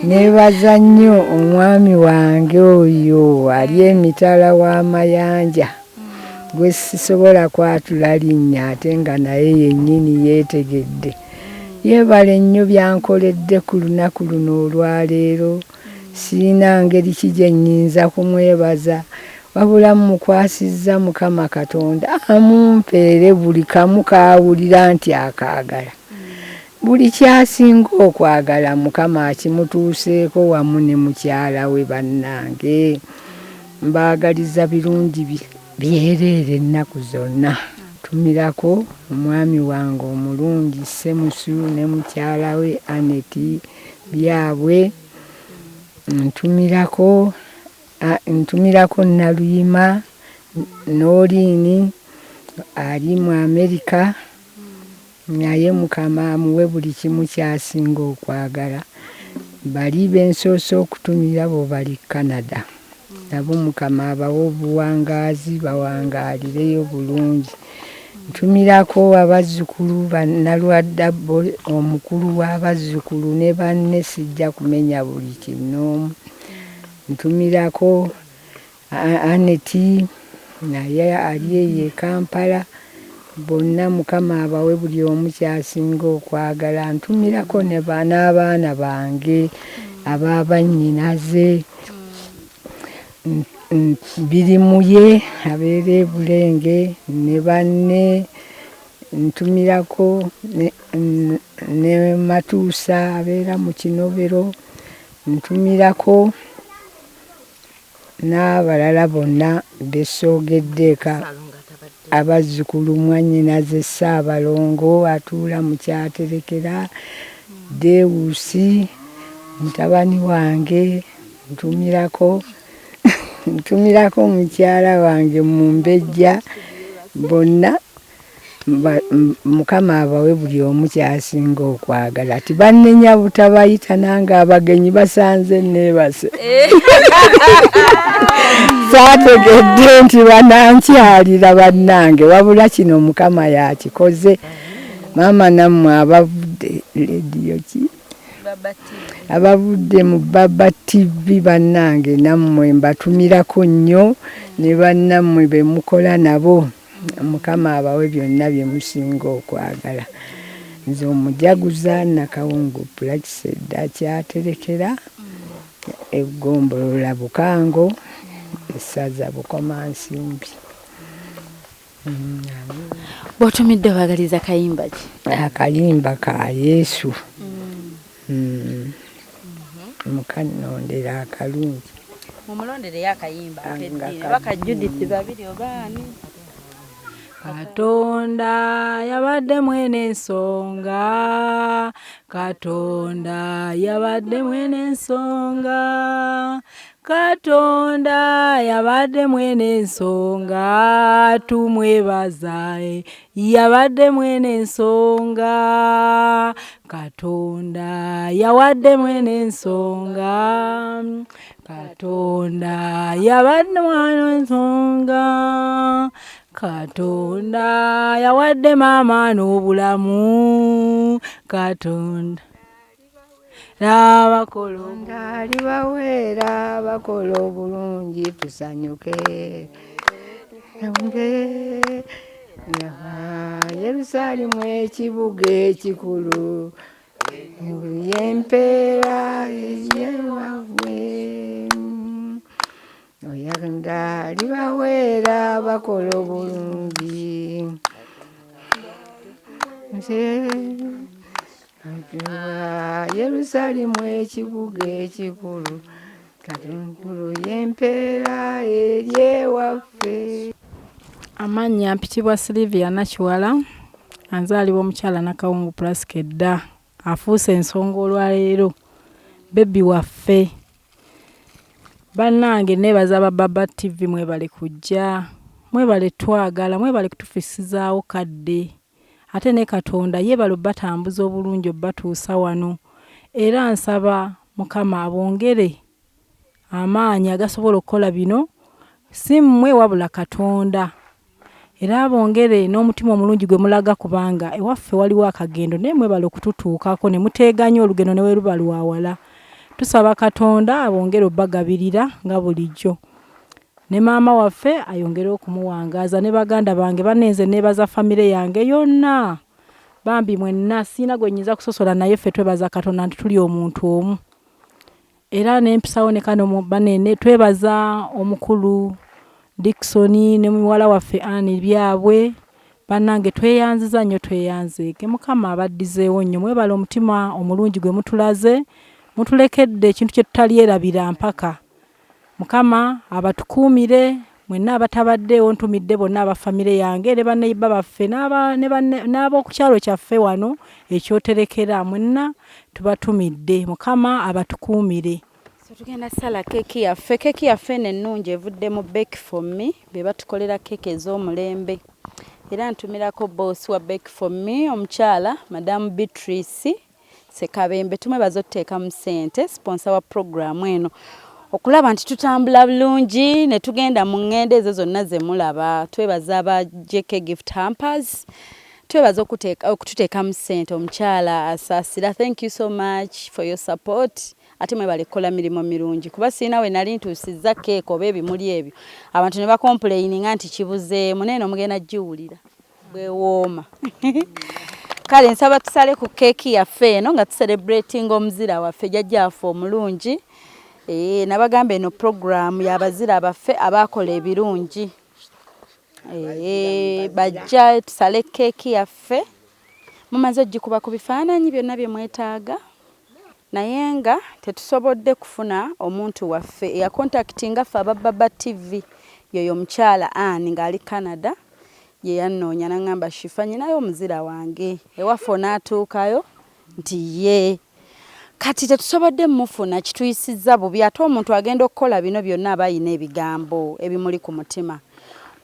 neebaza nnyo omwami wange oyo ali emitala w'amayanja gwe sisobola kwatula linnya ate nga naye yennyini yeetegedde yeebale nnyo byankoledde ku lunaku luno olwaleero siina ngeri ki gye nnyinza kumwebaza wabula mukwasizza Mukama Katonda amumpeere buli kamu kaawulira nti akaagala buli kyasinga okwagala Mukama akimutuuseeko wamu ne mukyala we bannange mbaagaliza birungi byereere ennaku zonna ntumirako omwami wange omulungi Semusu ne mukyala we Aneti byabwe ntumirako Naluyima Noolini ali mu Amerika naye Mukama amuwe buli kimu kyasinga okwagala bali bensoosa okutumira bo bali Canada nabo Mukama abawa obuwangaazi bawangaalireyo bulungi ntumirako abazzukulu Nalwadda omukulu w'abazzukulu ne banne sijja kumenya buli kinoomu ntumirako Aneti naye ali eyo e Kampala bonna Mukama abawe buli omu kyasinga okwagala ntumirako n'abaana bange abaabannyinaze birimuye abeera e Bulenge ne banne ntumirako ne Matuusa abeera mu Kinobero ntumirako n'abalala bonna besoogeddeeka abazzukulu mwannyinaze Ssaabalongo atuula mu Kyaterekera Dewusi mutabani wange ntumirako mukyala wange mu Mbejja bonna Mukama abawe buli omu kyasinga okwagala tibannenya butabayita nange abagenyi basanze neebase saategedde nti banankyalira bannange wabula kino Mukama yakikoze maama nammwe abavudde lediyo ki abavudde mu Baba TV bannange nammwe mbatumirako nnyo ne bannammwe be mukola nabo Mukama abawe byonna bye musinga okwagala nze omujaguza Nakawungu Plakisedda Kyaterekera eggombolola Bukango essaza Bukomansiimbi bw'otumidde obaagaliza kayimba ki akayimba ka Yesu mukanondera akalungi mumulondereyo akayimba baka Judith babiri obaani Katonda yabadde mwene ensonga Katonda yabadde mwene ensonga Katonda yabadde mwene ensonga tumwebaza yabadde mwene ensonga Katonda yawadde mwene ensonga Katonda yabadde mwene ensonga Katonda yawadde maama n'obulamu Katonda n'abakolonda alibaweera bakola obulungi tusanyuke Yerusaalemu ekibuga ekikulu yempeera eryewaffe oyaganda alibaweera bakola obulungi Yerusaalemu ekibuga ekikulu Katonda yempeera eryewaffe. Amannya mpitibwa Sylvia Nakiwala anzaalibwa omukyala Nakawungu Plakisedda afuuse ensonga olwaleero bebbi waffe bannange nebaza Baba TV mwebale kujja mwebale twagala mwebale kutufisizaawo kadde ate ne Katonda yebale batambuza obulungi batuusa wano era nsaba Mukama abongere amaanyi agasobola okukola bino si mmwe wabula Katonda era abongere n'omutima omulungi gwe mulaga kubanga ewaffe waliwo akagendo naye mwebale okututuukako ne muteeganya olugendo ne weruba lwawala tusaba Katonda abongere obbagabirira nga bulijjo ne maama waffe ayongere okumuwangaza ne baganda bange banenze nebaza famire yange yonna bambi mwenna sina gwe nyiza kusosola naye ffe twebaza Katonda nti tuli omuntu omu era n'empisawo ne kano banene twebaza omukulu Dickson ne muwala waffe Anne byabwe bannange tweyanziza nnyo tweyanzeeke Mukama abaddizeewo nnyo mwebale omutima omulungi gwe mutulaze mutulekedde ekintu kye tutalierabira mpaka Mukama abatukuumire mwenna abatabaddeewo ntumidde bonna abafamire yange ne baneiba baffe n'ab'okukyalo kyaffe wano ekyoterekera mwenna tubatumidde Mukama abatukuumire. Tugenda sala keeki yaffe nennungi evudde mu Bake for Me be batukolera keeki ez'omulembe era ntumirako boss wa Bake for Me omukyala Madam Beatrice Sekabembe tumwebaza otteeka mu ssente sponsor wa programu eno okulaba nti tutambula bulungi ne tugenda mu ngende ezo zonna ze mulaba twebaza aba JK Gift Hampers twebaza okututeeka mu ssente omukyala asaasira thank you so much for your support ate mwebale kukola mirimo mirungi kuba sina we nali ntuusizza keeko oba ebimuli ebyo abantu ne bakomplaininga nti kibuzeemu naye nomugenda giwulira bwewooma kale nsaba tusale ku keeki yaffe eno nga tucelebrating omuzira waffe Jajja waffe omulungi nabagamba eno program y'abazira baffe abakola ebirungi bajja tusale keeki yaffe mumaze ogikuba ku bifaananyi byonna bye mwetaaga naye nga tetusobodde kufuna omuntu waffe eyakontaktinga ffe Baba TV yoyo mukyala Anne ng'ali Canada ye yannoonya n'angamba Shifa nyinayo omuzira wange ewaffe onaatuukayo nti ye kati tetusobodde mufuna kituyisizza bubi ate omuntu agenda okukola bino byonna aba ayina ebigambo ebimuli ku mutima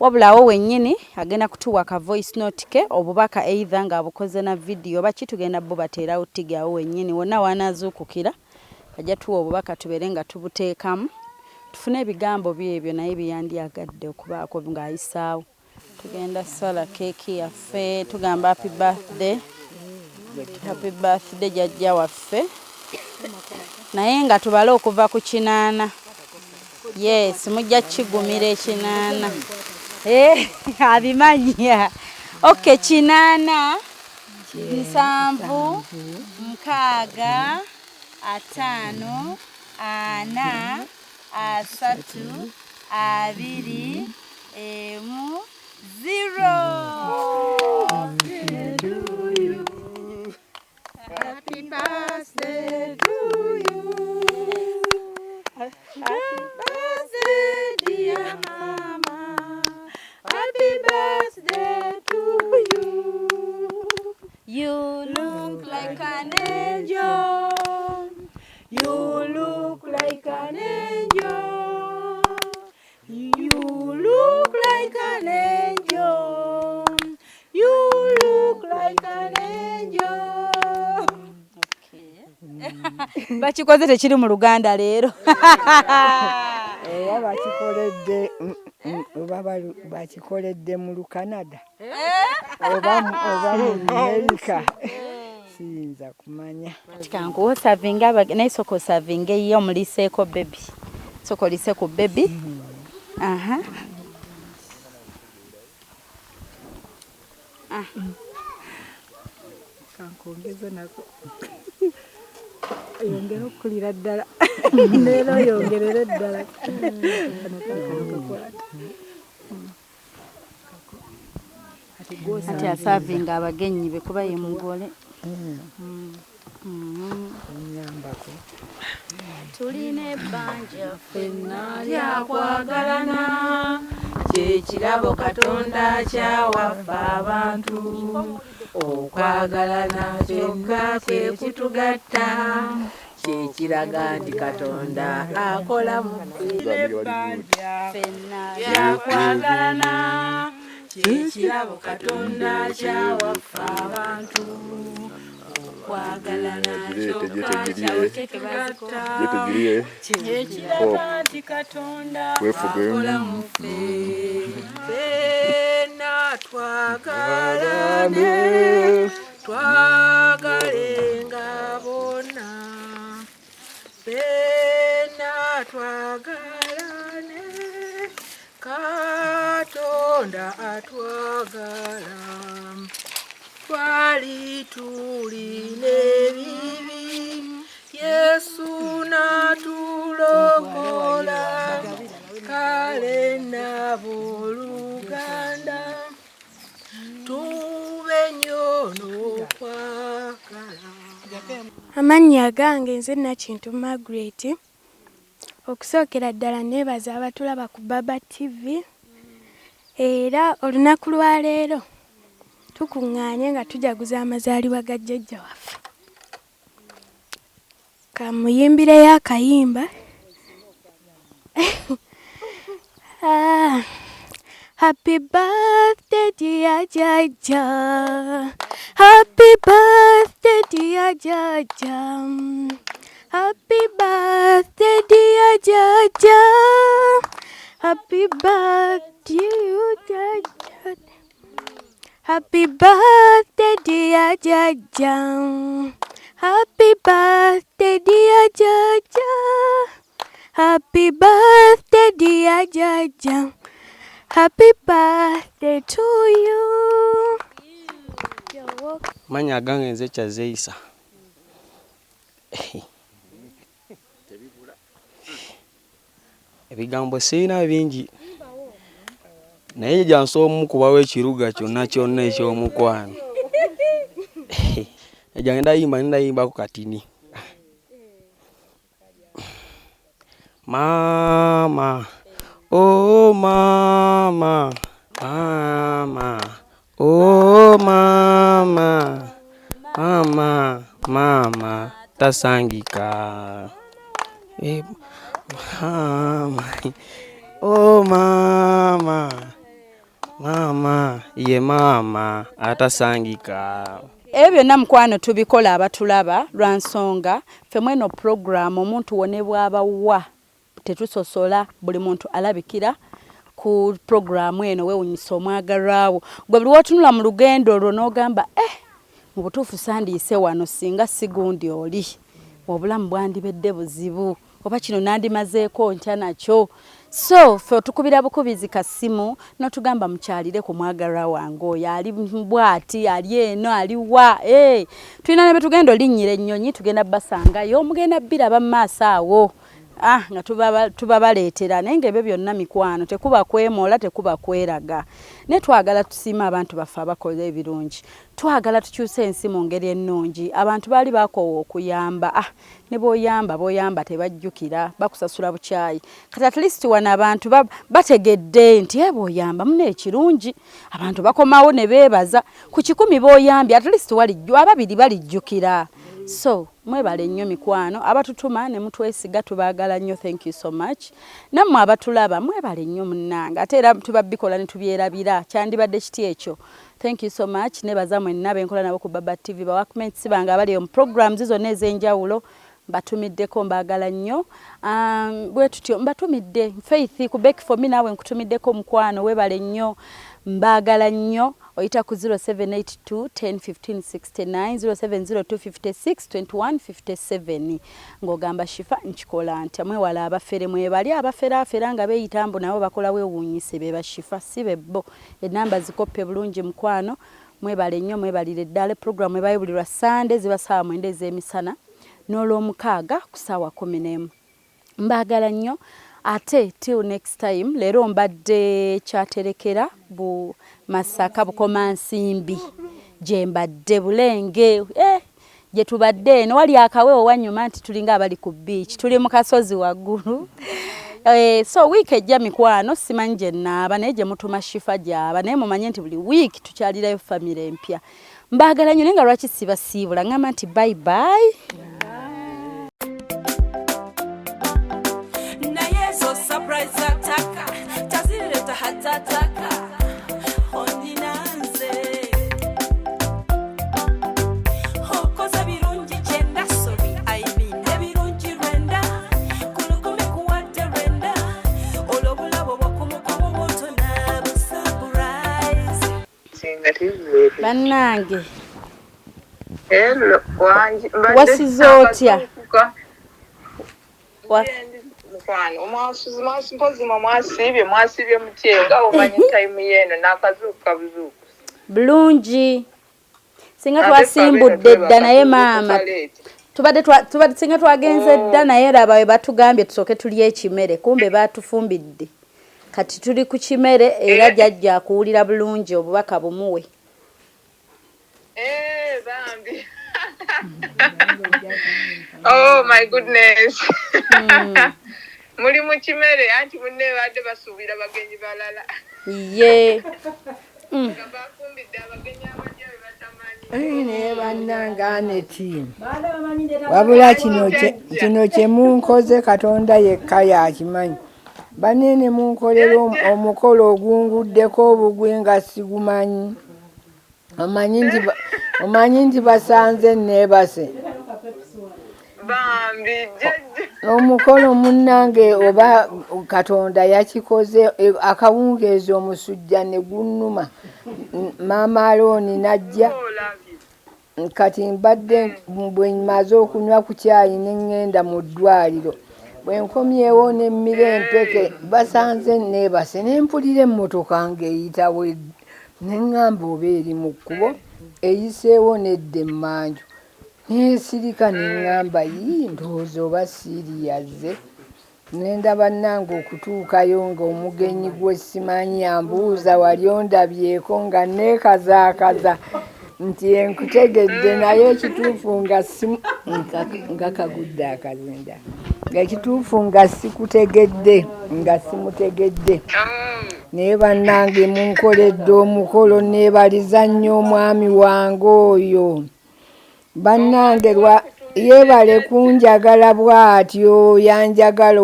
wabulawo wennyini agenda kutuwa ka voice note ke obubaka either nga abukoze na video baki tugenda bo bateerawo tigawo wennyini wonna wanaazuukukira ajja tuwa obubaka tubeere nga tubuteekamu tufune ebigambo byebyo naye byandyagadde okubaako ng'ayisaawo tugenda sala keeki yaffe tugamba happy birthday Jajja waffe naye nga tubale okuva ku 8 yes mujja kigumira 8 abimanya okay 8 7 6 5 5 4 3 2 1 0 Happy birthday to you. Happy birthday, dear Mama. Happy birthday to you. You look like an angel. You look like an angel. You look like an angel. You look like an angel. Bakikoze tekiri mu Luganda leero. Bakikoledde bakikoledde mu Canada. Oba mu America. Siyinza kumanya. Tikangu savinga naye soko savinga iyo muliseeko baby. Soko liseeko baby. Aha. Kankongeze nako. Yongera okulira ddala. Leero yongerere ddala. Ati asavinga abagenyi be kuba ye mugole. Tuline ebbanja ffenna lyakwagalana kyekirabo Katonda kyawaffe abantu okwagalana kyokka kwe kutugatta kyekiraga nti Katonda akola mu yakwagalana kyekirabo Katonda kyawaffe abantu okwagalana kyokka kyawetekebatta kyekiraga nti Katonda akola mu ffe ffenna twagalane twagalenga bonna ffenna twagalane Katonda atwagala twali tulina ebibi Yesu natulokola kale n'abooluganda tube nnyo n'okwagala. Amannya gange nze Nakintu Margaret. Okusookera ddala neebaza abatulaba ku Baba TV. Era olunaku lwa leero tukuŋŋaanye nga tujaguza amazaalibwa ga jjajja waffe. Kamuyimbireyo akayimba. Happy birthday dear Jajja. Happy birthday dear Jajja. Happy birthday dear Jajja. Happy birthday you Jajja. Happy birthday dear Jajja. Happy birthday dear Jajja. Happy birthday dear Jajja. Happy birthday to you. Manya gange nze Kyazeisa. Ebigambo sirina bingi. Naye jansomu kubawo ekiruga kyonna kyonna eky'omukwano. Ejange ndayimba ku katini. Mama, oh mama, mama, oh mama, mama, mama, tasangika. Mama, oh mama, mama, ye mama, atasangika. Byonna mukwano tubikola abatulaba lwa nsonga ffe mweno program omuntu wone bw'abawa tetusosola buli muntu alabikira ku program eno weewunyisa omwagalwawo gwe buli wootunula mu lugendo olwo n'ogamba mu butuufu sandiise wano singa sigundi oli obulamu bwandibedde buzibu oba kino nandimazeeko ntya nakyo. So ffe otukubira bukubizi kasimu n'otugamba mukyalire ku mwagalwa wange oyo ali bwati ali eno ali wa tulina ne betugenda olinnyira ennyonyi tugenda basangayo mugenda biraba mu maaso awo nga tubabaleetera naye ng'ebyo byonna mikwano tekuba kwemola tekuba kweraga ne twagala tusiima abantu baffe abakola ebirungi twagala tukyusa ensi mu ngeri ennungi abantu baali bakoowa okuyamba ne boyamba tebajjukira bakusasula bukyayi kati at least wano abantu bategedde nti boyamba mune ekirungi abantu bakomawo ne beebaza ku 10 boyambye at least walijjo ababiri balijjukira. So mwebale nnyo mikwano abatutuma ne mutwesiga tubaagala nnyo thank you so much nammwe abatulaba mwebale nnyo munnanga ate era tubabikola ne tubyerabira kyandibadde kiti ekyo. Thank you so much nebaza mwenna benkola nabo ku Baba TV bawakmates banga abali mu programs zonna ez'enjawulo mbatumiddeko mbaagala nnyo bwe tutyo mbatumidde Faith ku Back for Me nawe nkutumiddeko mukwano webale nnyo mbaagala nnyo oyita ku 0782 10 15 69 0702 56 21 57 ng'ogamba Shifa nkikola ntya mwewala abafere mwebali abafera nga beeyitambu nabo bakola weewuunyise beba Shifa si bebbo ennamba zikoppe bulungi mukwano mwebale nnyo mwebalire ddala program ebayibulirwa Sunday ziba ssaawa 9 ez'emisana n'olwomukaaga ku ssaawa 11 mbaagala nnyo ate till next time leero mbadde kyaterekera bu Masaka Ebukomansiimbi gye mbadde Bulenge gye tubadde eno wali akawewo wanyuma nti tulinga abali ku beach tuli mu kasozi waggulu so week ejja mikwano simanyi gye nnaaba naye gye mutuma Shifa gyaba naye mumanye nti buli week tukyalirayo famire empya mbaagala nnyo naye nga lwaki sibasiibula ngamba nti bye bye. bannange hello wanji wasize otya mukwano mwasuzima mwasibye mutyenga omanyi time yeno n'akazuuka buzuuku bulungi singa twasimbudde dda naye maama tubadde singa twagenze dda naye laba we batugambye tusooke tulye ekimere kumbe baatufumbidde kati tuli ku kimere era jjajja akuwulira bulungi obubaka bumuwe bambi oh my goodness muli mu kimere anti munne badde basuubira bagenyi balala ye bafumbidde abagenyi abajja be batamanyi naye bannange Aneti wabula kino kye munkoze Katonda yekka yakimanyi banene munkolera omukolo ogunguddeko obugwi nga sigumanyi omanyi nti basanze neebase bambi omukolo munnange oba Katonda yakikoze akawungeezi omusujja ne gunnuma maama Alooni najja kati mbadde bwe maze okunywa ku caayi ne ŋŋenda mu ddwaliro bwe nkomyewo n'emmira empeke basanze neebase ne mpulira emmotoka ng'eyitawo ne ŋŋamba oba eri mu kkubo eyiseewo nedda emmanju neesirika ne ŋŋamba ndowooza oba siiriyazze nendaba nnange okutuukayo ng'omugenyi gwe simanyi ambuuza wali ondabyeko nga neekazaakaza nti enkutegedde naye ekituufu nga kagudde akazinda ekituufu nga sikutegedde nga simutegedde naye bannange munkoledde omukolo neebaliza nnyo omwami wange oyo bannange yeebale kunjagala bw'atyo yanjagala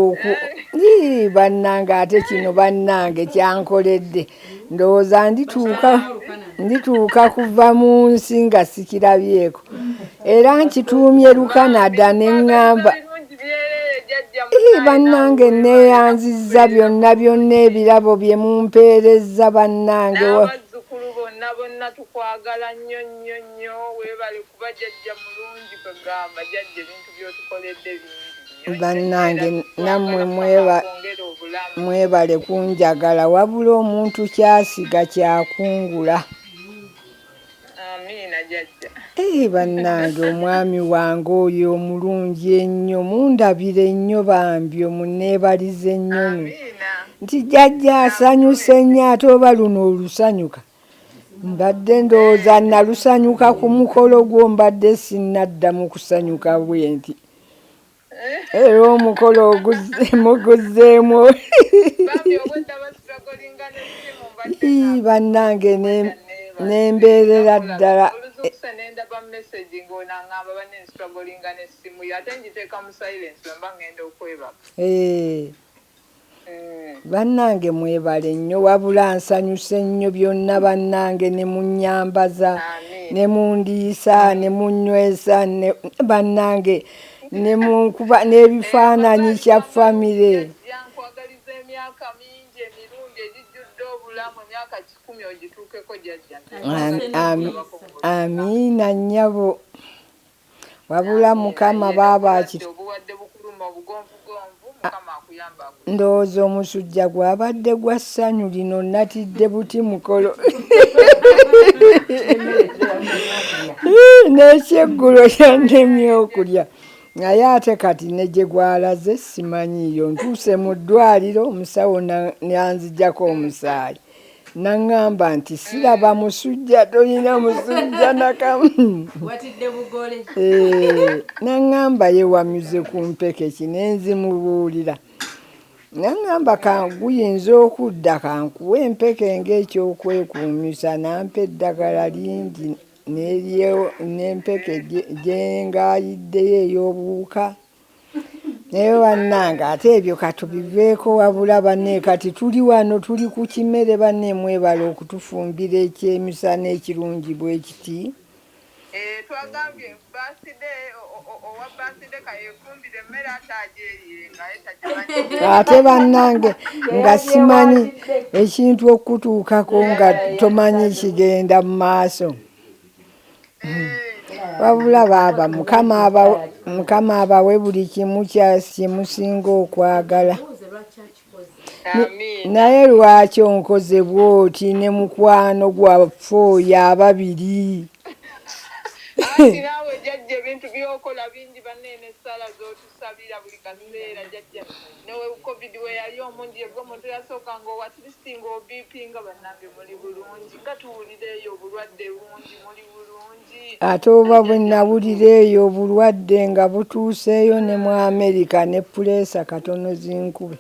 bannange ate kino bannange kyankoledde ndowooza ndituuka kuva mu nsi nga sikirabyeko era nkituumye Lukanada ne ŋŋamba bannange neeyanzizza byonna ebirabo bye mumpeerezza bannange abazzukulu bonna tukwagala nnyo weebale kuba jjajja mulungi kagamba jjajja ebintu by'otukoledde bingi bannange nammwe mwebale kunjagala wabula omuntu kyasiga kyakungula amiina jjajja bannange omwami wange oyo omulungi ennyo mundabire nnyo bambi omuneebalize ennyo nti jjajja asanyuse nnyo ate oba luno olusanyuka mbadde ndowooza nalusanyuka ku mukolo gwo mbadde sinnaddamu kusanyuka bwe nti era omukolo muguzzeemu bannange nembeerera ddala bannange mwebale nnyo wabula nsanyuse nnyo byonna bannange ne munnyambaza ne mundiisa ne munnywesa bannange ne munkuba n'ebifaananyi kya famire nkwagaliza emyaka mingi emirundi egijjudde obulamu emyaka 10 ogituukeko jjajja amiina nnyabo wabula mukama baaba obuwadde bukuluma obugonvugonvu mukama akuyamba ndowooza omusujja gwabadde gwa ssanyu lino natidde buti mukolo n'ekyeggulo kyannemye okulya naye ate kati ne gye gwalaze simanyiiyo ntuuse mu ddwaliro omusawo nanzijjako omusaayi naŋŋamba nti siraba musujja tolina musujja nakamu naŋŋamba yewamyuze ku mpeke kinenzimubuulira naŋŋamba guyinza okudda kankuwa empeke ng'ekyokwekuumisa nampa eddagala lingi n'empeke gyengayiddeyo ey'obuwuka naye bannange ate ebyo katubiveeko wabula banne kati tuli wano tuli ku kimere banne mwebala okutufumbira ekyemisana ekirungi bwe kiti twagambye owa baside kayefumbire emmere ate bannange nga simanyi ekintu okutuukako nga tomanyi kigenda mu maaso wabula baba mukama abawe buli kimu kyemusinga okwagala. Naye lwaki onkoze bw'oti ne mukwano gwaffe oyo ababiri? Anti naawe Jajja ebintu byokola bingi banene sala zotusabira buli kaseera Jajja. Newe COVID we yali omungi ebwo omuntu yasooka ng'owatilistinga obipinga bannange muli bulungi nga tuwulira eyo obulwadde bungi muli bulungi. Ate oba bwe nawulira eyo obulwadde nga butuuseeyo ne mu Amerika ne puleesa katono zinkube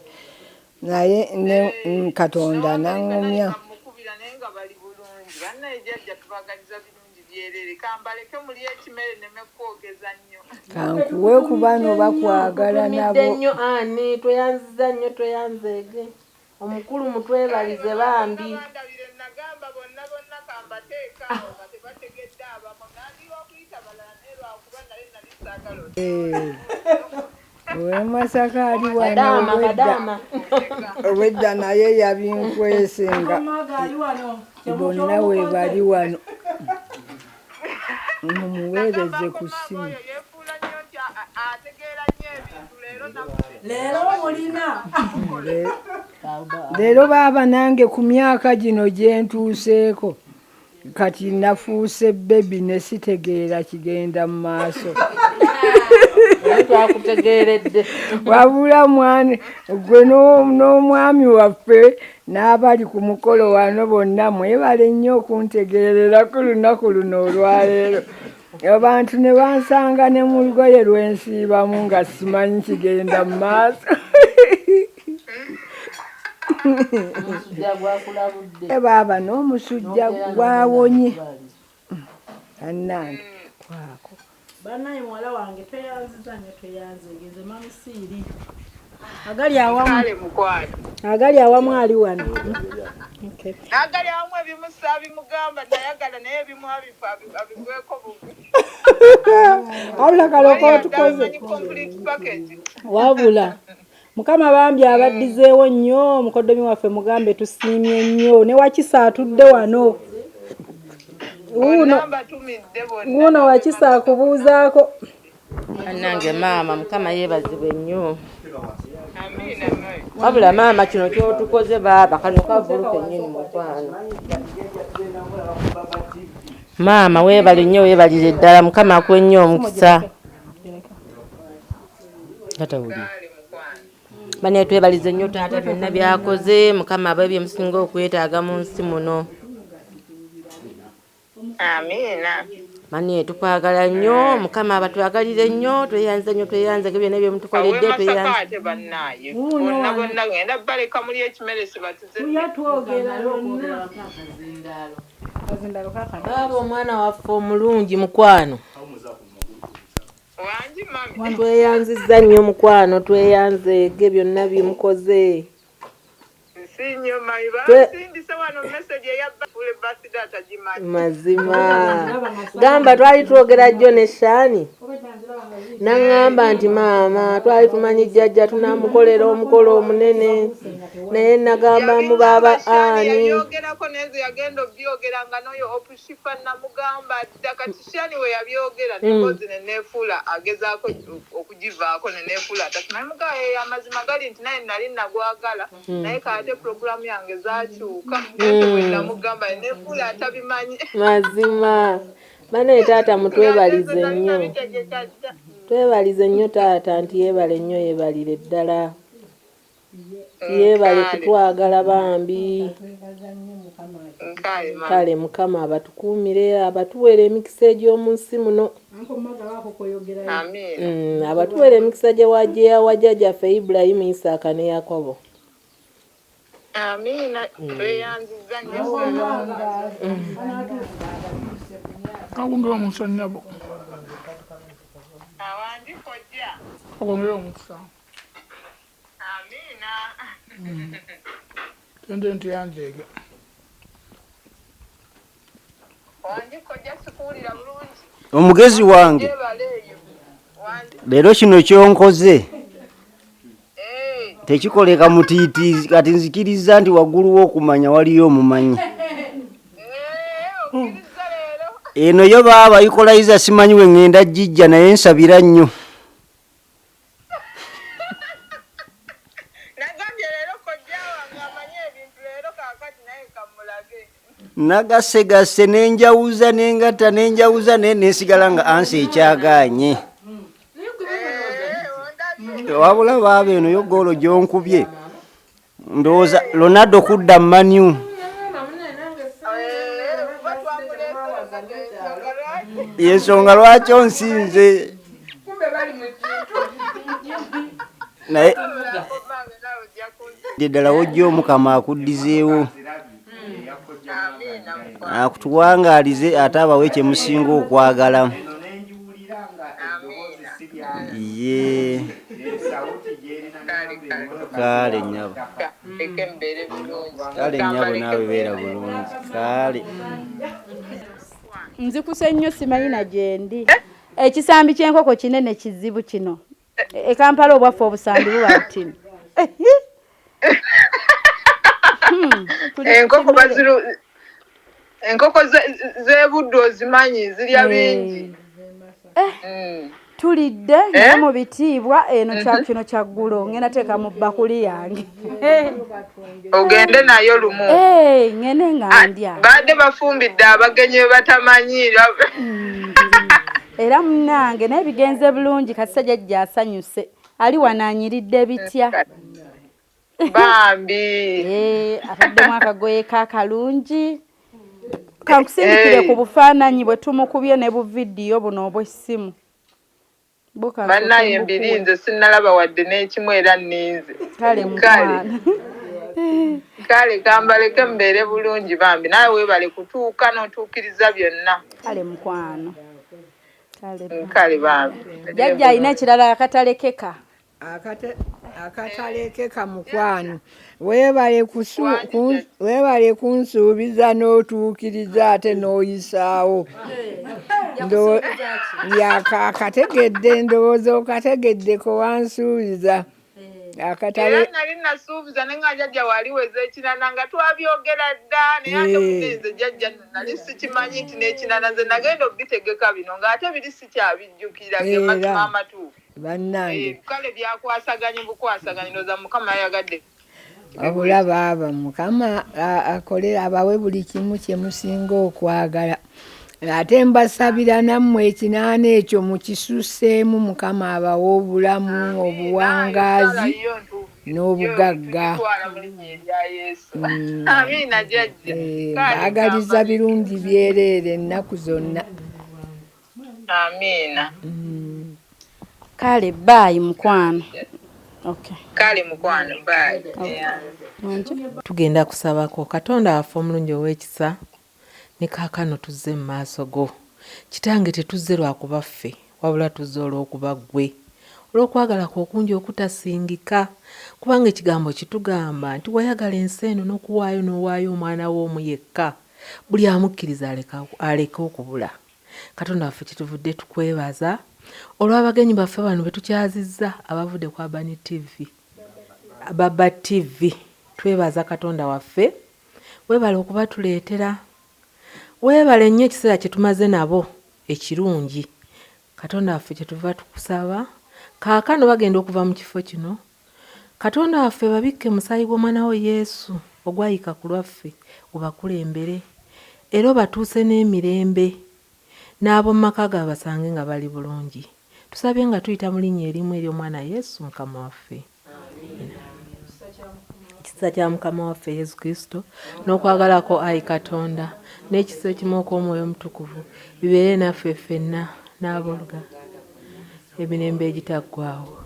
naye ne Katonda naŋŋumya. Mukubira naye nga bali bulungi bannaye Jajja tubagaliza birungi byerere kambaleke muli ekimere nemekwogeza nnyo. Kankuwe ku bano bakwagala nabo. Nnyo ani tweyanziza nnyo tweyanzeege omukulu mutwebalize bambi. Nagamba bonna kambateeka awo nga tebategedde abamu nandi okuyita balala naye lwakuba naye nali saagala Masaka ali wano obwedda naye yabinkwese nga bonna we bali wano mumuweereze ku ssimu. Leero baaba nange ku myaka gino gye ntuuseeko kati nafuuse bebi ne sitegeera kigenda mu maaso. Twakutegeeredde wabula mwana gwe n'omwami waffe n'abali ku mukolo wano bonna mwebale nnyo okuntegeerera ku lunaku luno olwaleero. Abantu ne bansanga ne mu lugoye lwensiibamu nga simanyi kigenda mu maaso. Baaba n'omusujja gwawonye annange kwako. Banaye muwala wange tweyanziza nnyo tweyanzeegeze mamusiiri agali awamu ali wano. Agali awamu ebimusa bimugamba nayagala naye ebimu abigweko bubi. Wabula kaloko otukoze wabula Mukama bambi abaddizeewo nnyo mukoddomi waffe mugambe tusiimye nnyo ne Wakisa atudde wano. Uno Wakisa akubuuzaako. Nange maama Mukama yeebazibwe nnyo. Wabula maama kino kyotukoze baaba kano kavuluke nnyini mukwano. Maama weebale nnyo weebalire ddala Mukama akuwe nnyo omukisa. Bane twebalize nnyo taata byonna byakoze Mukama abaye byemusinga okwetaaga mu nsi muno. Amina. Mani tukwagala nnyo Mukama abatwagalire nnyo tweyanze nnyo tweyanze byonna ebyomutukoledde tweyanze. Bonna ngenda baleka muli ekimere sibatuze. Baba omwana waffe omulungi mukwano. Wanji mami. Tweyanziza nnyo mukwano tweyanzeege byonna byemukoze. Sinyo maiba sindise wano message ya bafule basi data jimaji. Mazima. Gamba twali twogera jjo ne Shani. Nangamba nti maama twali tumanyi Jajja tunamukolera omukolo omunene. Naye nagamba mu baba ani. Yayogerako nezo yagenda obyogera nga noyo opushifa namugamba dakati Shani we yabyogera nekozi neneefula agezaako okugivaako neneefula atatunamugaye amazima gali nti naye nali nagwagala naye kate programu yange zakyuka namugamba neefula atabimanyi. Mazima. Bane taata mutwebalize nnyo. Twebalize nnyo taata nti yeebale nnyo yeebalire ddala. Yeebale kutwagala bambi. Kale Mukama abatukuumire abatuwere emikisa egy'omu nsi muno. Abatuwere emikisa gye wa Jajjaffe Ibrahim Isaaka ne Yakobo. Amina. Tweyanziza nnyo. Kawungera omusa nabo. Awandi kojja. Kawungera omusa. Amina. Tende ntiyanzeege. Wanji kojja sikuwulira bulungi. Omugezi wange. Leero kino kyonkoze. Tekikoleka mutiitiizi kati nzikiriza nti waggulu w'okumanya waliyo omumanyi. eno yo baba ikolaiza simanyi we ngenda Jajja naye nsabira nnyo. Nagasegase nenjawuza nengata nenjawuza nesigala nga ansi ekyaganye. Wabula baba eno yo golo gyonkubye ndowooza Ronaldo kudda Manu. Yensonga lwaki onsinze naye ddala wojja Omukama akuddizeewo akutuwangaalize ate abawe kye musinga okwagala. Ye kale nnyabo kale nnyabo naawe beera bulungi kale. Nzikuse nnyo simanyi na gyendi. Ekisambi ky'enkoko kinene kizibu kino. Kampala obwaffe obusambi buba butini. Enkoko z'ebudde ozimanyi zirya bingi. Tulidde mu bitiibwa eno kino kyaggulo ngenda teeka mu bakuli yange. Ogende nayo lumu. Ngene nga ndya. Badde bafumbidde abagenyi batamanyi. Era munnange naye bigenze bulungi kasa Jajja asanyuse. Ali wananyiridde bitya. Bambi. Ataddemu akagoye kakalungi. Kankusindikire ku bufaananyi bwe tumukubye ne bu vidiyo buno obw'essimu. Bannaye mbirinze sinnalaba wadde n'ekimu era nninze. Kale mukwana. Kale kambaleke mbeere bulungi bambi nawe weebale kutuuka n'otuukiriza byonna. Kale mukwano. Kale bambi. Jajja alina ekirala akatalekeka. Akatalekeka mukwano. Weebale kunsuubiza n'otuukiriza ate n'oyisaawo. Akategedde ndowooza okategedde ko wansuubiza. Era nali nasuubiza ne nga Jajja waliweza ekinana nga twabyogera dda naye ate muninze Jajja nali sikimanyi nti n'ekinana nze nagenda obitegeka bino ng'ate biri sikyabijjukira ge mazima amatuufu. Bannange. Kale byakwasaganye bukwasaganye ndowooza Mukama yayagadde. Wabula baaba Mukama akolera abawe buli kimu kye musinga okwagala. Ate mbasabira nammwe ekinaana ekyo mukisuseemu Mukama abawe obulamu obuwangaazi n'obugagga. Amiina Jajja. Baagaliza birungi byereere ennaku zonna. Amiina. Kale bye mukwano. Okay. Kale mukwano bye. Tugenda kusabako Katonda waffe omulungi ow'ekisa ne kaakano tuzze mu maaso go. Kitange tetuzze lwakuba ffe wabula tuzze olw'okuba ggwe. Olw'okwagala kwo okungi okutasingika kubanga ekigambo kitugamba nti wayagala ensi eno n'okuwaayo n'owaayo omwana wo omu yekka buli amukkiriza aleke okubula. Katonda waffe kituvudde tukwebaza olw'abagenyi baffe bano be tukyazizza abavudde ku Baba TV. Twebaza Katonda waffe weebale okuba tuleetera. Weebale nnyo ekiseera kye tumaze nabo ekirungi. Katonda waffe kye tuva tukusaba kaakano bagenda okuva mu kifo kino. Katonda waffe babikke musaayi gw'omwana wo Yesu ogwayika ku lwaffe obakulembere era batuuse n'emirembe n'ab'omu maka gaabwe basange nga bali bulungi. Tusabye nga tuyita mu linnya erimu ery'omwana Yesu Mukama waffe. Ekisa kya Mukama waffe Yesu Kristo n'okwagala ko Ayi Katonda n'ekisa ekimu okw'Omwoyo Omutukuvu bibeere naffe ffenna n'abooluganda emirembe egitaggwaawo.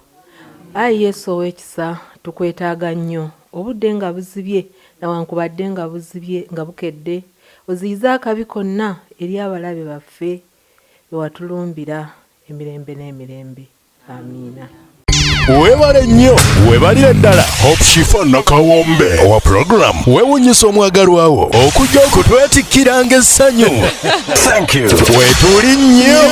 Ayi Yesu ow'ekisa tukwetaaga nnyo obudde nga buzibye nawankubadde nga buzibye nga bukedde oziyize akabi konna eri abalabe baffe bewatulumbira emirembe n'emirembe. Amiina. Weebale nnyo weebalire ddala Hope Shifa Nakawombe owa program weewunyisa omwagalwawo okujja okutwetikkiranga essanyu. Thank you. Weetuli nnyo.